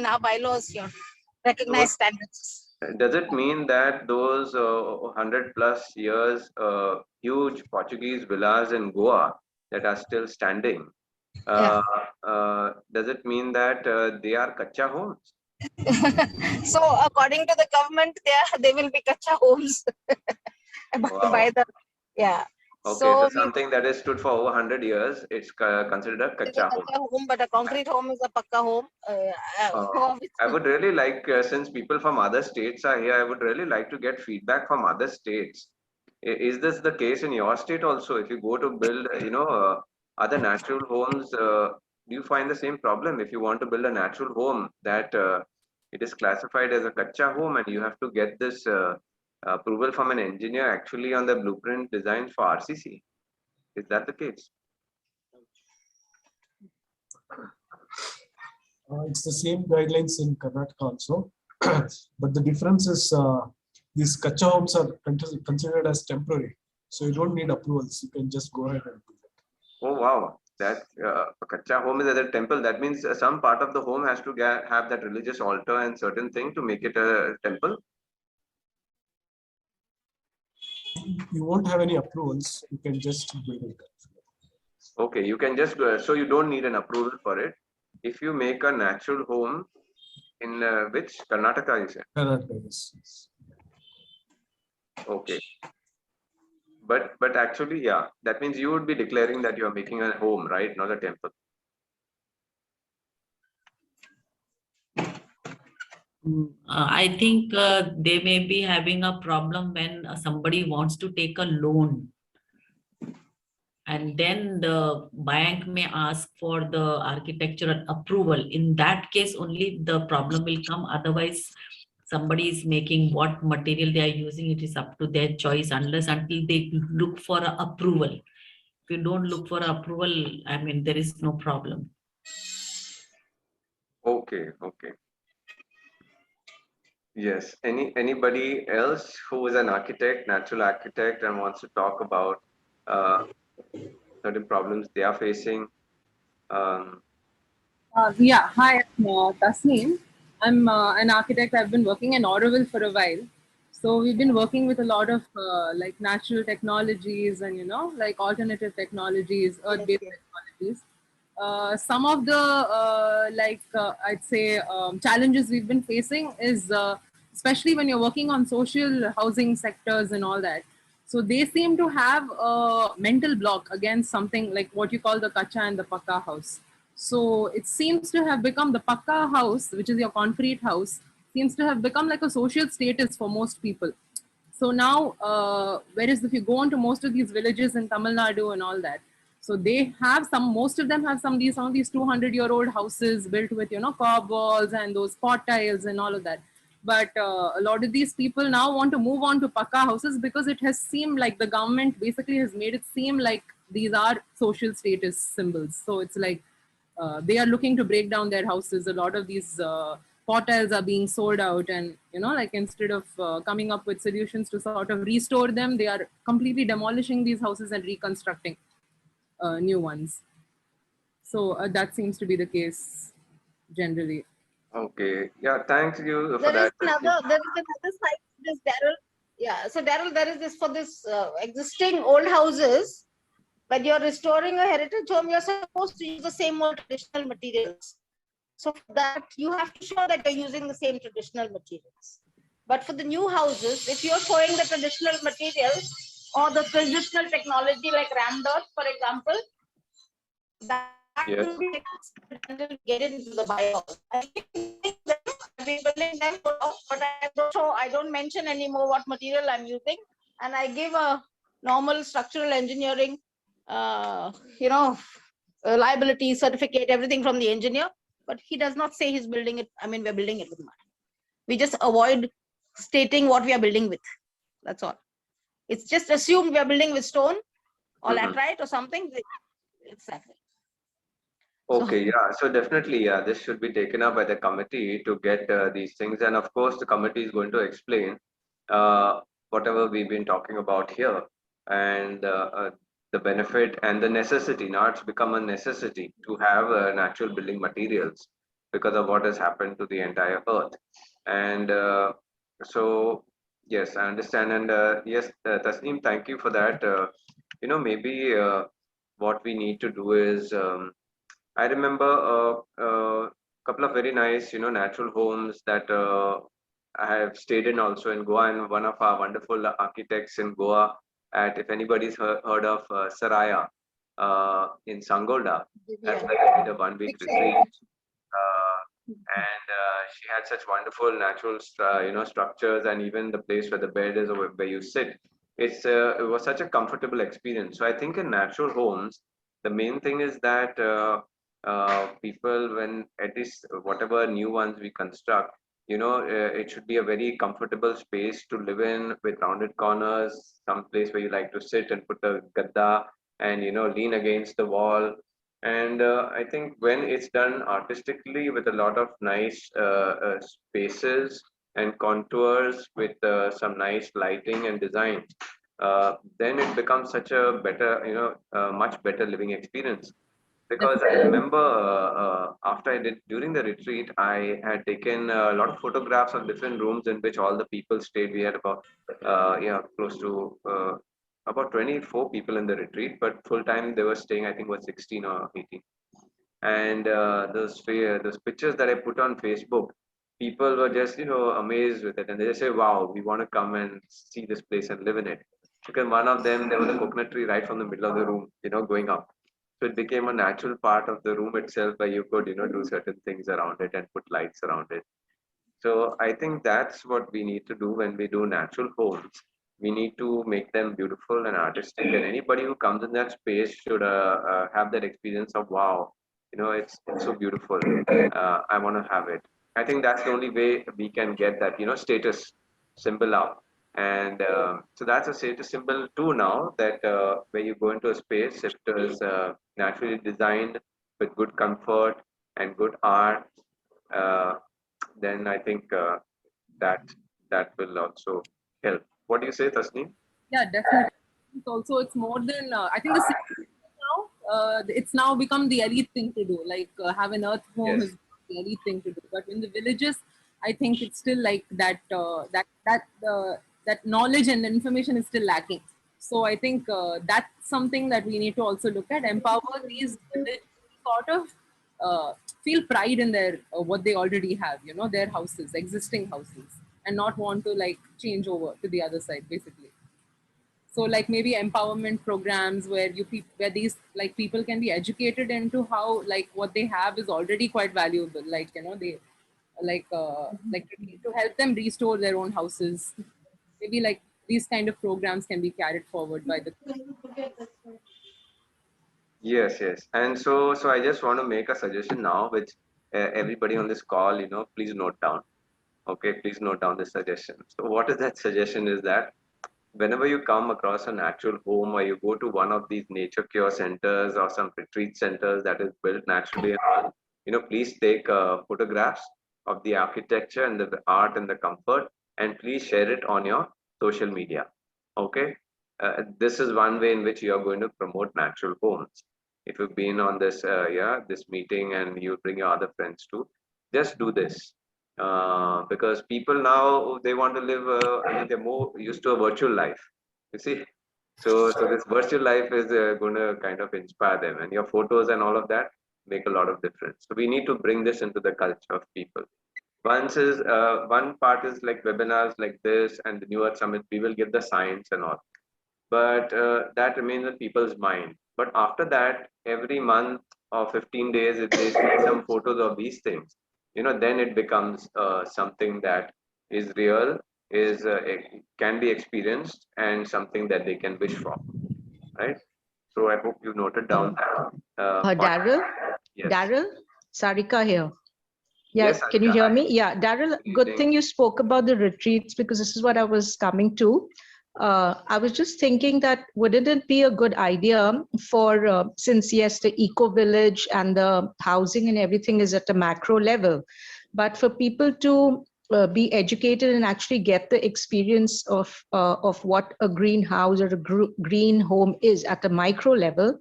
Speaker 5: our bylaws here,
Speaker 1: So
Speaker 5: recognized standards.
Speaker 1: does it mean that those 100+ years huge Portuguese villas in Goa that are still standing,
Speaker 5: Yeah.
Speaker 1: does it mean that they are kacha homes?
Speaker 5: So according to the government, they will be kacha homes by
Speaker 1: Wow.
Speaker 5: the yeah.
Speaker 1: Okay, so
Speaker 5: So we
Speaker 1: something that is stood for over 100 years, it's considered a
Speaker 5: is a
Speaker 1: kacha home.
Speaker 5: kacha home, but a concrete home is a pakka home.
Speaker 1: I would really like, since people from other states are here, I would really like to get feedback from other states. Is this the case in your state also? If you go to build, other natural homes, do you find the same problem? If you want to build a natural home that it is classified as a kacha home and you have to get this approval from an engineer actually on the blueprint designs for RCC. Is that the case?
Speaker 6: It's the same guidelines in Karnataka also, but the difference is these kacha homes are considered as temporary, so you don't need approvals. You can just go ahead and do that.
Speaker 1: Oh wow, that a kacha home is at a temple. That means some part of the home has to have that religious altar and certain thing to make it a temple.
Speaker 6: You won't have any approvals. You can just build it.
Speaker 1: Okay, you can just so you don't need an approval for it. If you make a natural home in which Karnataka, you said.
Speaker 6: Karnataka, yes.
Speaker 1: Okay, but actually, yeah, that means you would be declaring that you are making a home, right, not a temple.
Speaker 7: I think they may be having a problem when somebody wants to take a loan, and then the bank may ask for the architectural approval. In that case, only the problem will come. Otherwise, somebody is making what material they are using, it is up to their choice unless until they look for a approval. If you don't look for approval, I mean, there is no problem.
Speaker 1: Okay, okay. Yes. Anybody else who is an architect, natural architect, and wants to talk about certain problems they are facing? Um,
Speaker 8: Yeah, hi, I'm Tasneem. I'm an architect. I've been working in Auroville for a while. So we've been working with a lot of like natural technologies and, like alternative technologies, earth-based technologies. Some of the I'd say challenges we've been facing is especially when you're working on social housing sectors and all that. So they seem to have a mental block against something like what you call the kacha and the pakka house. So it seems to have become the pakka house, which is your concrete house, seems to have become like a social status for most people. So now, whereas if you go into most of these villages in Tamil Nadu and all that, so they have most of them have some of these 200-year-old houses built with, cob walls and those pot tiles and all of that. But a lot of these people now want to move on to pakka houses because it has seemed like the government basically has made it seem like these are social status symbols. So it's like they are looking to break down their houses. A lot of these hotels are being sold out, and like instead of coming up with solutions to sort of restore them, they are completely demolishing these houses and reconstructing new ones. So that seems to be the case generally.
Speaker 1: Okay. Yeah. Thanks you for
Speaker 5: There is
Speaker 1: that.
Speaker 5: another side to this, Daryl. Yeah. So Daryl, there is this for this existing old houses. When you're restoring a heritage home, you're supposed to use the same old traditional materials. So for that, you have to show that you're using the same traditional materials. But for the new houses, if you're showing the traditional materials or the traditional technology like ramdot, for example, that
Speaker 1: Yes.
Speaker 5: will be until we get into the bylaws. I've been building them, but I don't mention anymore what material I'm using, and I give a normal structural engineering, liability certificate, everything from the engineer. But he does not say he's building it. I mean, we're building it with mud. We just avoid stating what we are building with. That's all. It's just assumed we are building with stone or laterite or something. Exactly.
Speaker 1: Okay, yeah. So definitely, yeah, this should be taken up by the committee to get these things. And of course, the committee is going to explain whatever we've been talking about here and the benefit and the necessity. Now it's become a necessity to have natural building materials because of what has happened to the entire earth. And so, yes, I understand. And yes, Tasneem, thank you for that. Maybe what we need to do is I remember a couple of very nice, natural homes that I have stayed in also in Goa, and one of our wonderful architects in Goa, if anybody's heard of Saraya in Sangolda, as well, I did a 1 week retreat. And she had such wonderful natural, structures, and even the place where the bed is or where you sit. It was such a comfortable experience. So I think in natural homes, the main thing is that people, when at least whatever new ones we construct, it should be a very comfortable space to live in with rounded corners, some place where you like to sit and put a gadda and lean against the wall. And I think when it's done artistically with a lot of nice spaces and contours with some nice lighting and design, then it becomes such a better, much better living experience. Because I remember after I did during the retreat, I had taken a lot of photographs of different rooms in which all the people stayed. We had about close to about 24 people in the retreat, but full time they were staying, I think, was 16 or 18. And those pictures that I put on Facebook, people were just amazed with it, and they just say, "Wow, we want to come and see this place and live in it." Because one of them, there was a coconut tree right from the middle of the room, going up. So it became a natural part of the room itself where you could, do certain things around it and put lights around it. So I think that's what we need to do when we do natural homes. We need to make them beautiful and artistic, and anybody who comes in that space should have that experience of wow, it's so beautiful. I want to have it. I think that's the only way we can get that status symbol out, and so that's a status symbol too now. That where you go into a space, it is naturally designed with good comfort and good art. Uh, then I think that that will also help. What do you say, Tasneem?
Speaker 8: Yeah, definitely. Also, it's more than I think the city now. It's now become the elite thing to do. Like have an earth home
Speaker 1: Yes.
Speaker 8: is the elite thing to do. But in the villages, I think it's still like that. That knowledge and information is still lacking. So I think that's something that we need to also look at. Empower these villages to sort of feel pride in their what they already have. Their houses, existing houses, and not want to like change over to the other side, basically. So like maybe empowerment programs where where these like people can be educated into how like what they have is already quite valuable, like they like to help them restore their own houses. Maybe like these kind of programs can be carried forward by the.
Speaker 1: Yes, yes. And so I just want to make a suggestion now, which everybody on this call, please note down. Okay, please note down this suggestion. So what is that suggestion is that whenever you come across a natural home or you go to one of these nature cure centers or some retreat centers that is built naturally and all, please take photographs of the architecture and the art and the comfort, and please share it on your social media. Okay, this is one way in which you are going to promote natural homes. If you've been on this this meeting and you bring your other friends too, just do this, because people now they want to live. I mean, they're more used to a virtual life. You see, so this virtual life is going to kind of inspire them, and your photos and all of that make a lot of difference. So we need to bring this into the culture of people. One part is like webinars like this and the New Earth Summit. We will give the science and all, but that remains in people's mind. But after that, every month or 15 days, if they see some photos of these things, then it becomes something that is real, can be experienced, and something that they can wish for, right? So I hope you noted down that. Point.
Speaker 9: Daryl,
Speaker 1: Yes.
Speaker 9: Daryl, Sarika here. Yeah,
Speaker 1: Yes,
Speaker 9: can you
Speaker 1: Sarika,
Speaker 9: hear
Speaker 1: hi.
Speaker 9: me? Yeah, Daryl, good
Speaker 1: evening.
Speaker 9: thing you spoke about the retreats, because this is what I was coming to. I was just thinking that wouldn't it be a good idea for, since yes, the eco village and the housing and everything is at a macro level, but for people to be educated and actually get the experience of what a greenhouse or a green home is at a micro level.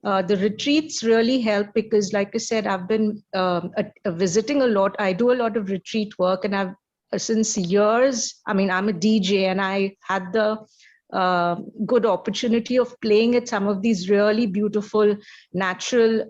Speaker 9: The retreats really help because, like I said, I've been visiting a lot. I do a lot of retreat work, and I've since years. I mean, I'm a DJ, and I had the good opportunity of playing at some of these really beautiful natural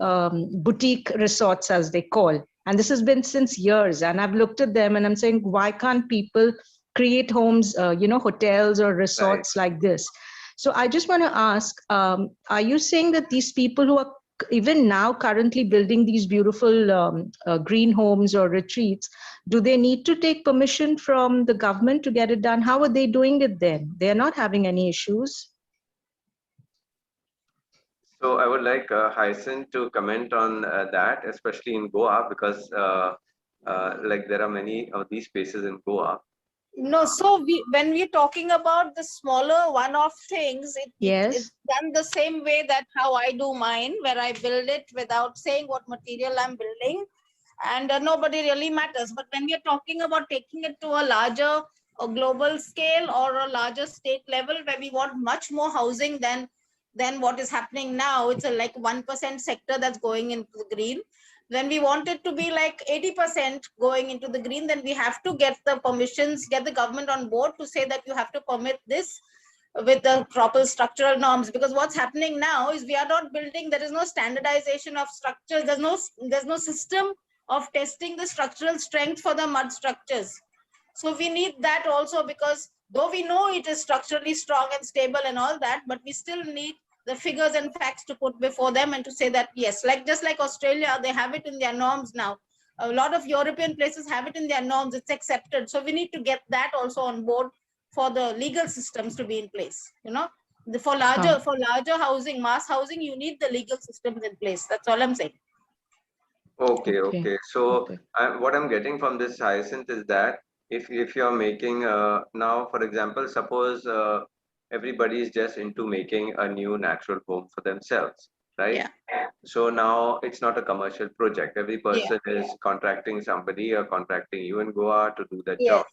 Speaker 9: boutique resorts, as they call. And this has been since years. And I've looked at them, and I'm saying, why can't people create homes, hotels or resorts like this? So I just want to ask, are you saying that these people who are even now currently building these beautiful green homes or retreats, do they need to take permission from the government to get it done? How are they doing it then? They're not having any issues.
Speaker 1: So I would like Hyacinth to comment on that, especially in Goa, because like there are many of these spaces in Goa.
Speaker 5: No, so when we're talking about the smaller one-off things, it's done the same way that how I do mine, where I build it without saying what material I'm building, and nobody really matters. But when we're talking about taking it to a larger global scale or a larger state level, where we want much more housing than what is happening now, it's a like 1% sector that's going into the green. When we want it to be like 80% going into the green, then we have to get the permissions, get the government on board to say that you have to permit this with the proper structural norms. Because what's happening now is we are not building, there is no standardization of structures, there's no system of testing the structural strength for the mud structures. So we need that also, because though we know it is structurally strong and stable and all that, but we still need the figures and facts to put before them and to say that yes, like just like Australia, they have it in their norms now. A lot of European places have it in their norms, it's accepted. So we need to get that also on board for the legal systems to be in place. For larger housing, mass housing, you need the legal systems in place. That's all I'm saying.
Speaker 1: Okay. So what I'm getting from this, Hyacinth, is that if you're making now, for example, suppose everybody is just into making a new natural home for themselves, right?
Speaker 5: Yeah.
Speaker 1: So now it's not a commercial project. Every person is contracting somebody or contracting you in Goa to do that job.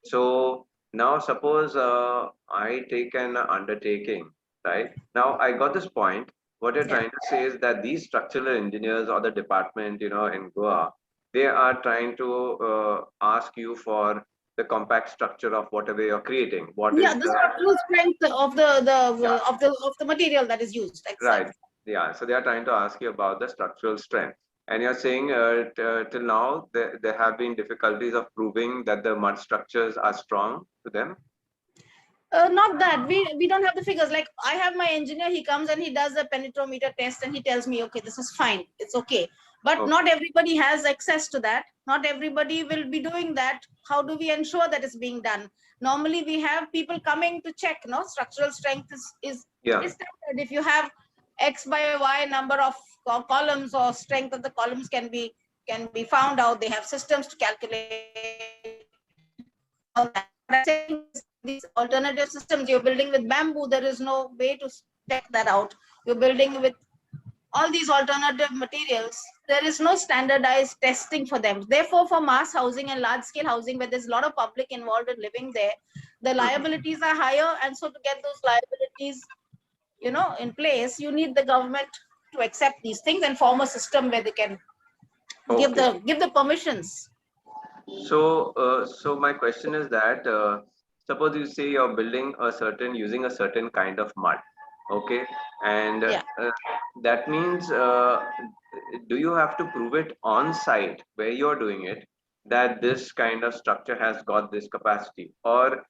Speaker 1: So now suppose I take an undertaking, right? Now I got this point. What you're trying to say is that these structural engineers or the department, in Goa, they are trying to ask you for the compact structure of whatever you're creating.
Speaker 5: The structural strength of the material that is used. Exactly.
Speaker 1: Right. Yeah. So they are trying to ask you about the structural strength. And you're saying till now there have been difficulties of proving that the mud structures are strong to them.
Speaker 5: Not that we don't have the figures. Like I have my engineer, he comes and he does a penetrometer test and he tells me, okay, this is fine, it's okay. But not everybody has access to that. Not everybody will be doing that. How do we ensure that it's being done? Normally we have people coming to check. Structural strength is standard. If you have X by Y number of columns, or strength of the columns can be found out. They have systems to calculate all that. These alternative systems, you're building with bamboo, there is no way to check that out. You're building with all these alternative materials, there is no standardized testing for them. Therefore, for mass housing and large scale housing, where there's a lot of public involved in living there, the liabilities are higher. And so to get those liabilities, in place, you need the government to accept these things and form a system where they can give the permissions.
Speaker 1: So my question is that suppose you say you're building using a certain kind of mud, okay, and that means do you have to prove it on site where you're doing it that this kind of structure has got this capacity, or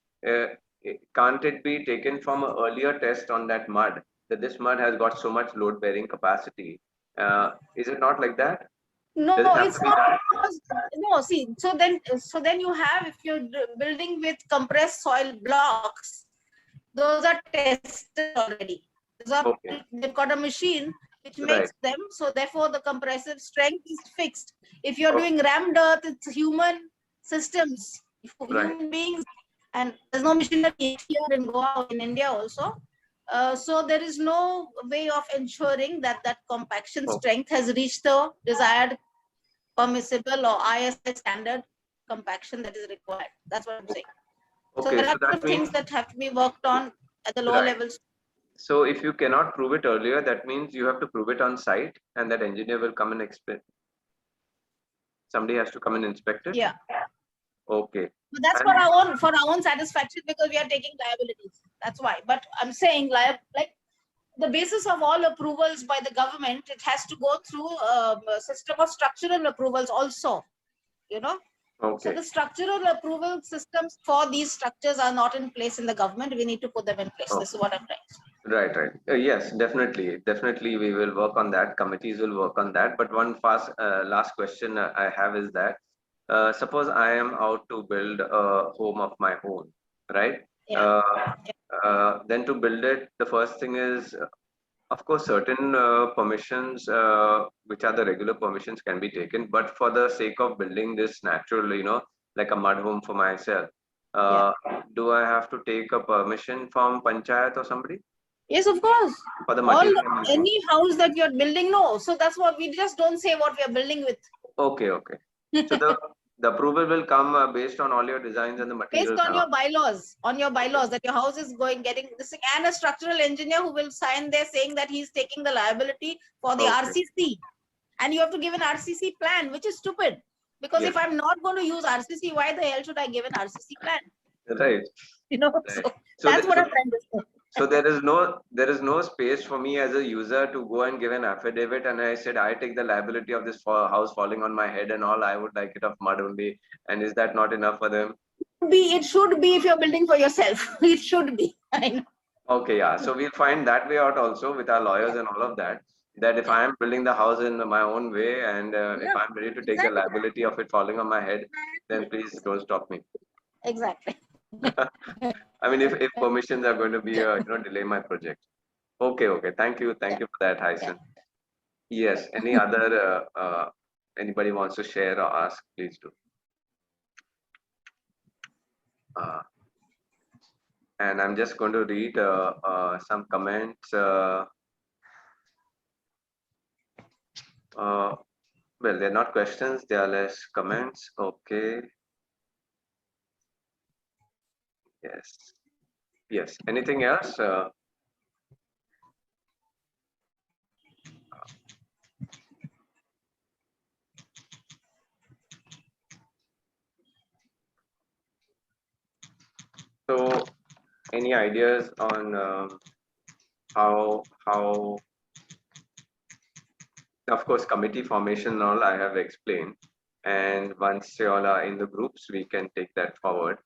Speaker 1: can't it be taken from an earlier test on that mud that this mud has got so much load bearing capacity? Is it not like that?
Speaker 5: No,
Speaker 1: Does it have
Speaker 5: it's
Speaker 1: to be
Speaker 5: not.
Speaker 1: that?
Speaker 5: No, see, so then you have, if you're building with compressed soil blocks, those are tested already. They've got a machine which makes them, so therefore the compressive strength is fixed. If you're doing rammed earth, it's human systems, human beings, and there's no machinery here in Goa, in India also. So there is no way of ensuring that compaction strength has reached the desired permissible or ISI standard compaction that is required. That's what I'm saying. So there are the things that have to be worked on at the lower levels.
Speaker 1: So if you cannot prove it earlier, that means you have to prove it on site, and that engineer will come and inspect. Somebody has to come and inspect it.
Speaker 5: Yeah.
Speaker 1: Okay.
Speaker 5: But that's for our own satisfaction, because we are taking liabilities. That's why. But I'm saying, like the basis of all approvals by the government, it has to go through a system of structural approvals also. So the structural approval systems for these structures are not in place in the government. We need to put them in place. This is what I'm trying to say.
Speaker 1: Right. Yes, definitely. We will work on that. Committees will work on that. But one last question I have is that suppose I am out to build a home of my own, right? Then to build it, the first thing is, of course, certain permissions, which are the regular permissions, can be taken. But for the sake of building this natural, like a mud home for myself, do I have to take a permission from Panchayat or somebody?
Speaker 5: Yes, of course.
Speaker 1: For the material
Speaker 5: any house that you're building, no. So that's what we just don't say what we are building with.
Speaker 1: Okay. So the approval will come based on all your designs and the materials.
Speaker 5: Based on your bylaws, that your house is getting this thing, and a structural engineer who will sign there saying that he's taking the liability for the RCC. And you have to give an RCC plan, which is stupid. Because if I'm not going to use RCC, why the hell should I give an RCC plan?
Speaker 1: Right.
Speaker 5: So that's what I'm trying to say.
Speaker 1: So there is no space for me as a user to go and give an affidavit, and I said I take the liability of this house falling on my head and all. I would like it of mud only. And is that not enough for them?
Speaker 5: It should be if you're building for yourself. It should be. I know.
Speaker 1: Okay, yeah. So we'll find that way out also with our lawyers and all of that. That if I am building the house in my own way, and if I'm ready to take the liability of it falling on my head, then please don't stop me.
Speaker 5: Exactly.
Speaker 1: I mean, if permissions are going to be delay my project. Okay. Thank you for that, Hyson. Yes. Any other anybody wants to share or ask, please do. And I'm just going to read some comments. Well, they're not questions, they are less comments. Okay. Yes. Anything else? So, any ideas on how? Of course, committee formation and all I have explained, and once you all are in the groups, we can take that forward.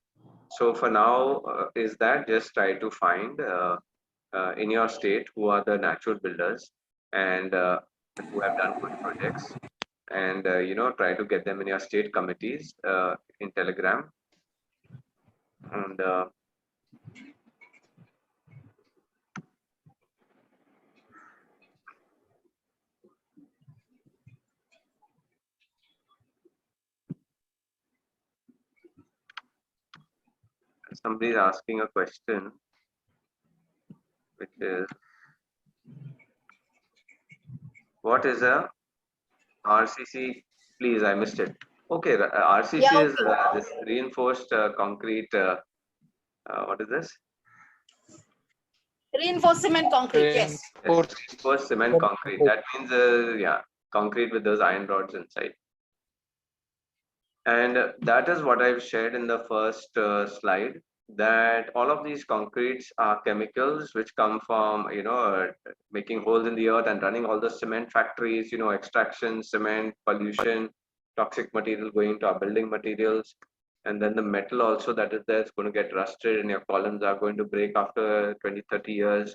Speaker 1: So for now, is that just try to find in your state who are the natural builders and who have done good projects, and try to get them in your state committees in Telegram, and somebody is asking a question, which is what is a RCC? Please, I missed it. Okay, RCC
Speaker 5: Yeah,
Speaker 1: is this reinforced concrete. What is this?
Speaker 5: reinforced cement concrete. Yes.
Speaker 1: Yes, reinforced cement concrete. That means, yeah, concrete with those iron rods inside. And that is what I've shared in the first slide, that all of these concretes are chemicals which come from, making holes in the earth and running all the cement factories, extraction, cement, pollution, toxic material going into our building materials. And then the metal also that is there is going to get rusted and your columns are going to break after 20, 30 years.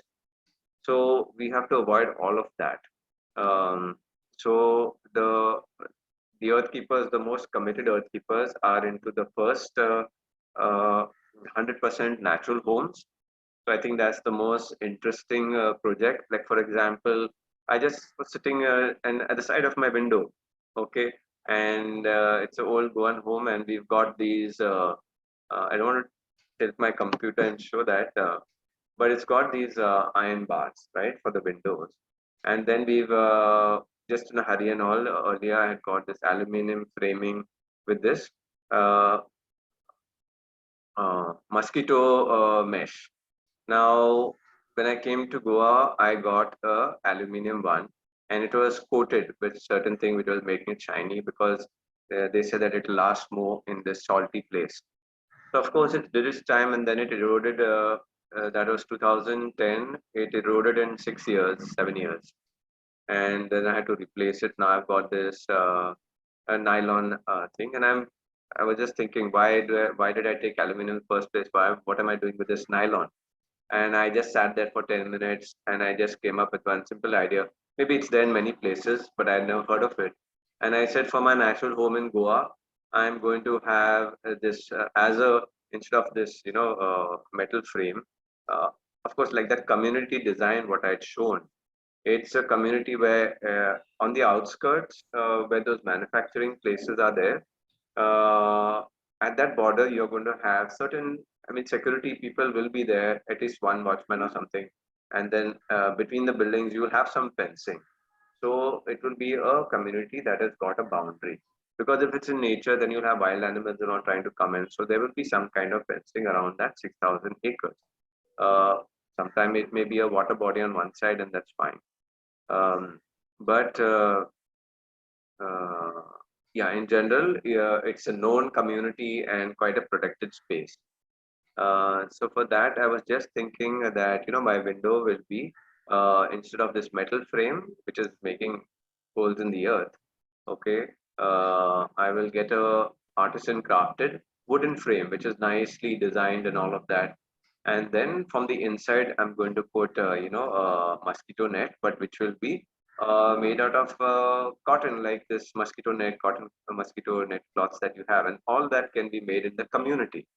Speaker 1: So we have to avoid all of that. So the earth keepers, the most committed earth keepers, are into the first 100% natural homes. So I think that's the most interesting project. Like for example, I just was sitting and at the side of my window, okay, and it's an old Goan home, and we've got these. I don't want to tilt my computer and show that, but it's got these iron bars, right, for the windows. And then we've just in a hurry and all, earlier I had got this aluminum framing with this uh, mosquito mesh. Now, when I came to Goa, I got a aluminum one, and it was coated with certain thing which was making it shiny, because they said that it lasts more in this salty place. So of course it did its time, and then it eroded. That was 2010. It eroded in 6 years, 7 years, and then I had to replace it. Now I've got this a nylon thing, and I was just thinking, why did I take aluminum in the first place? What am I doing with this nylon? And I just sat there for 10 minutes, and I just came up with one simple idea. Maybe it's there in many places, but I never heard of it. And I said, for my natural home in Goa, I'm going to have this as a, instead of this, metal frame. Uh, of course, like that community design, what I'd shown, it's a community where on the outskirts, where those manufacturing places are there, at that border, you're going to have certain, I mean, security people will be there, at least one watchman or something. And then between the buildings, you will have some fencing. So it will be a community that has got a boundary. Because if it's in nature, then you'll have wild animals that are trying to come in. So there will be some kind of fencing around that 6,000 acres. Uh, Sometimes it may be a water body on one side, and that's fine. But uh, yeah, in general, yeah, it's a known community and quite a protected space. So for that, I was just thinking that, my window will be, instead of this metal frame, which is making holes in the earth, okay, I will get a artisan crafted wooden frame, which is nicely designed and all of that. And then from the inside, I'm going to put, a mosquito net, but which will be made out of cotton, like this mosquito net, cotton mosquito net cloths that you have. And all that can be made in the community.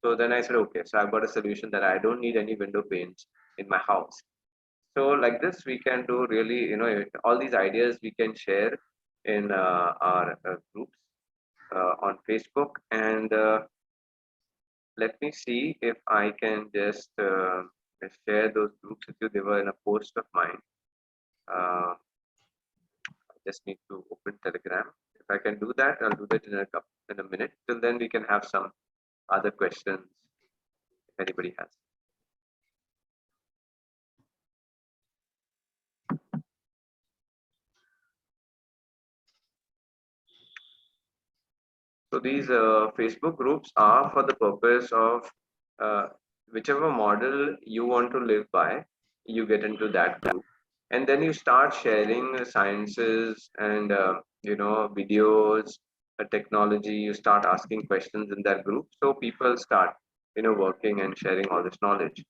Speaker 1: So then I said, okay, so I've got a solution that I don't need any window panes in my house. So like this, we can do really, all these ideas we can share in our groups on Facebook. And let me see if I can just share those groups with you. They were in a post of mine. I just need to open Telegram. If I can do that, I'll do that in a minute. Till then, we can have some other questions if anybody has. So these Facebook groups are for the purpose of whichever model you want to live by, you get into that group. And then you start sharing sciences and, videos, technology, you start asking questions in that group. So people start, working and sharing all this knowledge.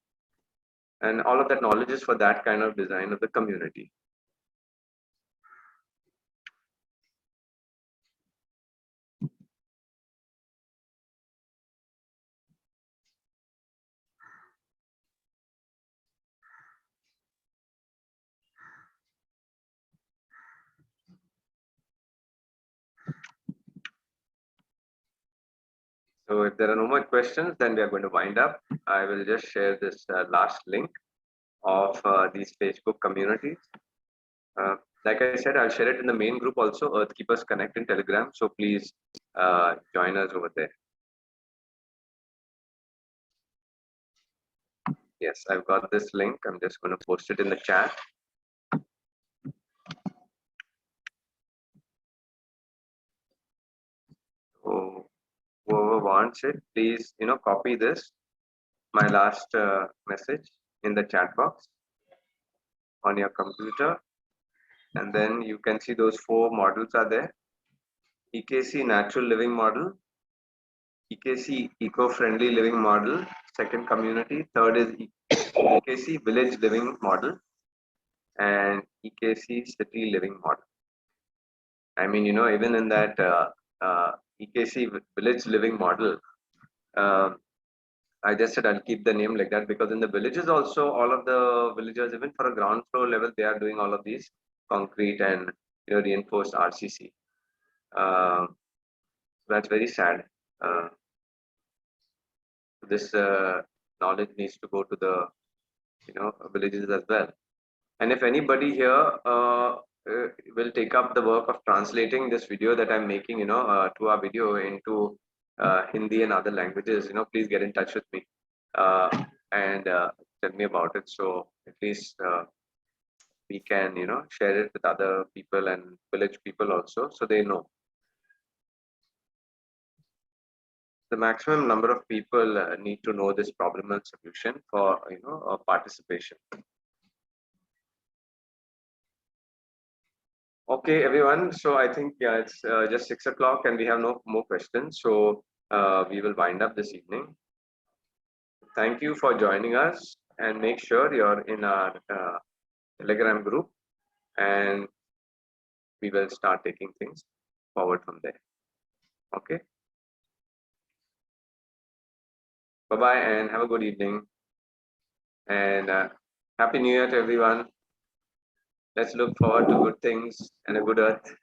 Speaker 1: And all of that knowledge is for that kind of design of the community. So if there are no more questions, then we are going to wind up. I will just share this last link of these Facebook communities. like I said, I'll share it in the main group also, Earth Keepers Connect in Telegram. So please join us over there. Yes, I've got this link. I'm just going to post it in the chat. So whoever wants it, please, copy this, my last message in the chat box on your computer. And then you can see those 4 models are there. EKC Natural Living Model, EKC Eco-Friendly Living Model, second community. Third is EKC Village Living Model and EKC City Living Model. I mean, even in that EKC Village Living Model, I just said I'll keep the name like that because in the villages also, all of the villagers, even for a ground floor level, they are doing all of these concrete and reinforced RCC. That's very sad. This knowledge needs to go to the villages as well. And if anybody here will take up the work of translating this video that I'm making, to our video into Hindi and other languages, please get in touch with me and tell me about it. So at least we can, share it with other people and village people also, so they know. The maximum number of people need to know this problem and solution for participation. Okay, everyone. So I think it's just 6 o'clock and we have no more questions. So we will wind up this evening. Thank you for joining us, and make sure you're in our Telegram group, and we will start taking things forward from there. Okay. Bye-bye and have a good evening. And Happy New Year to everyone. Let's look forward to good things and a good earth.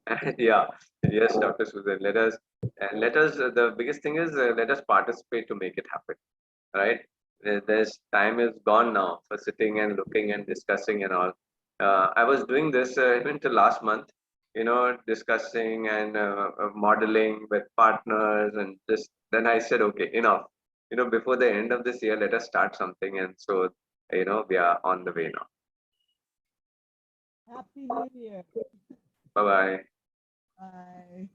Speaker 1: And yeah, yes, Dr. Susan, let us, the biggest thing is let us participate to make it happen, right? There's time is gone now for sitting and looking and discussing and all. I was doing this even till last month, discussing and modeling with partners and just, then I said, okay, enough. Before the end of this year, let us start something. And so, we are on the way now.
Speaker 10: Happy New Year.
Speaker 1: Bye-bye.
Speaker 10: Bye.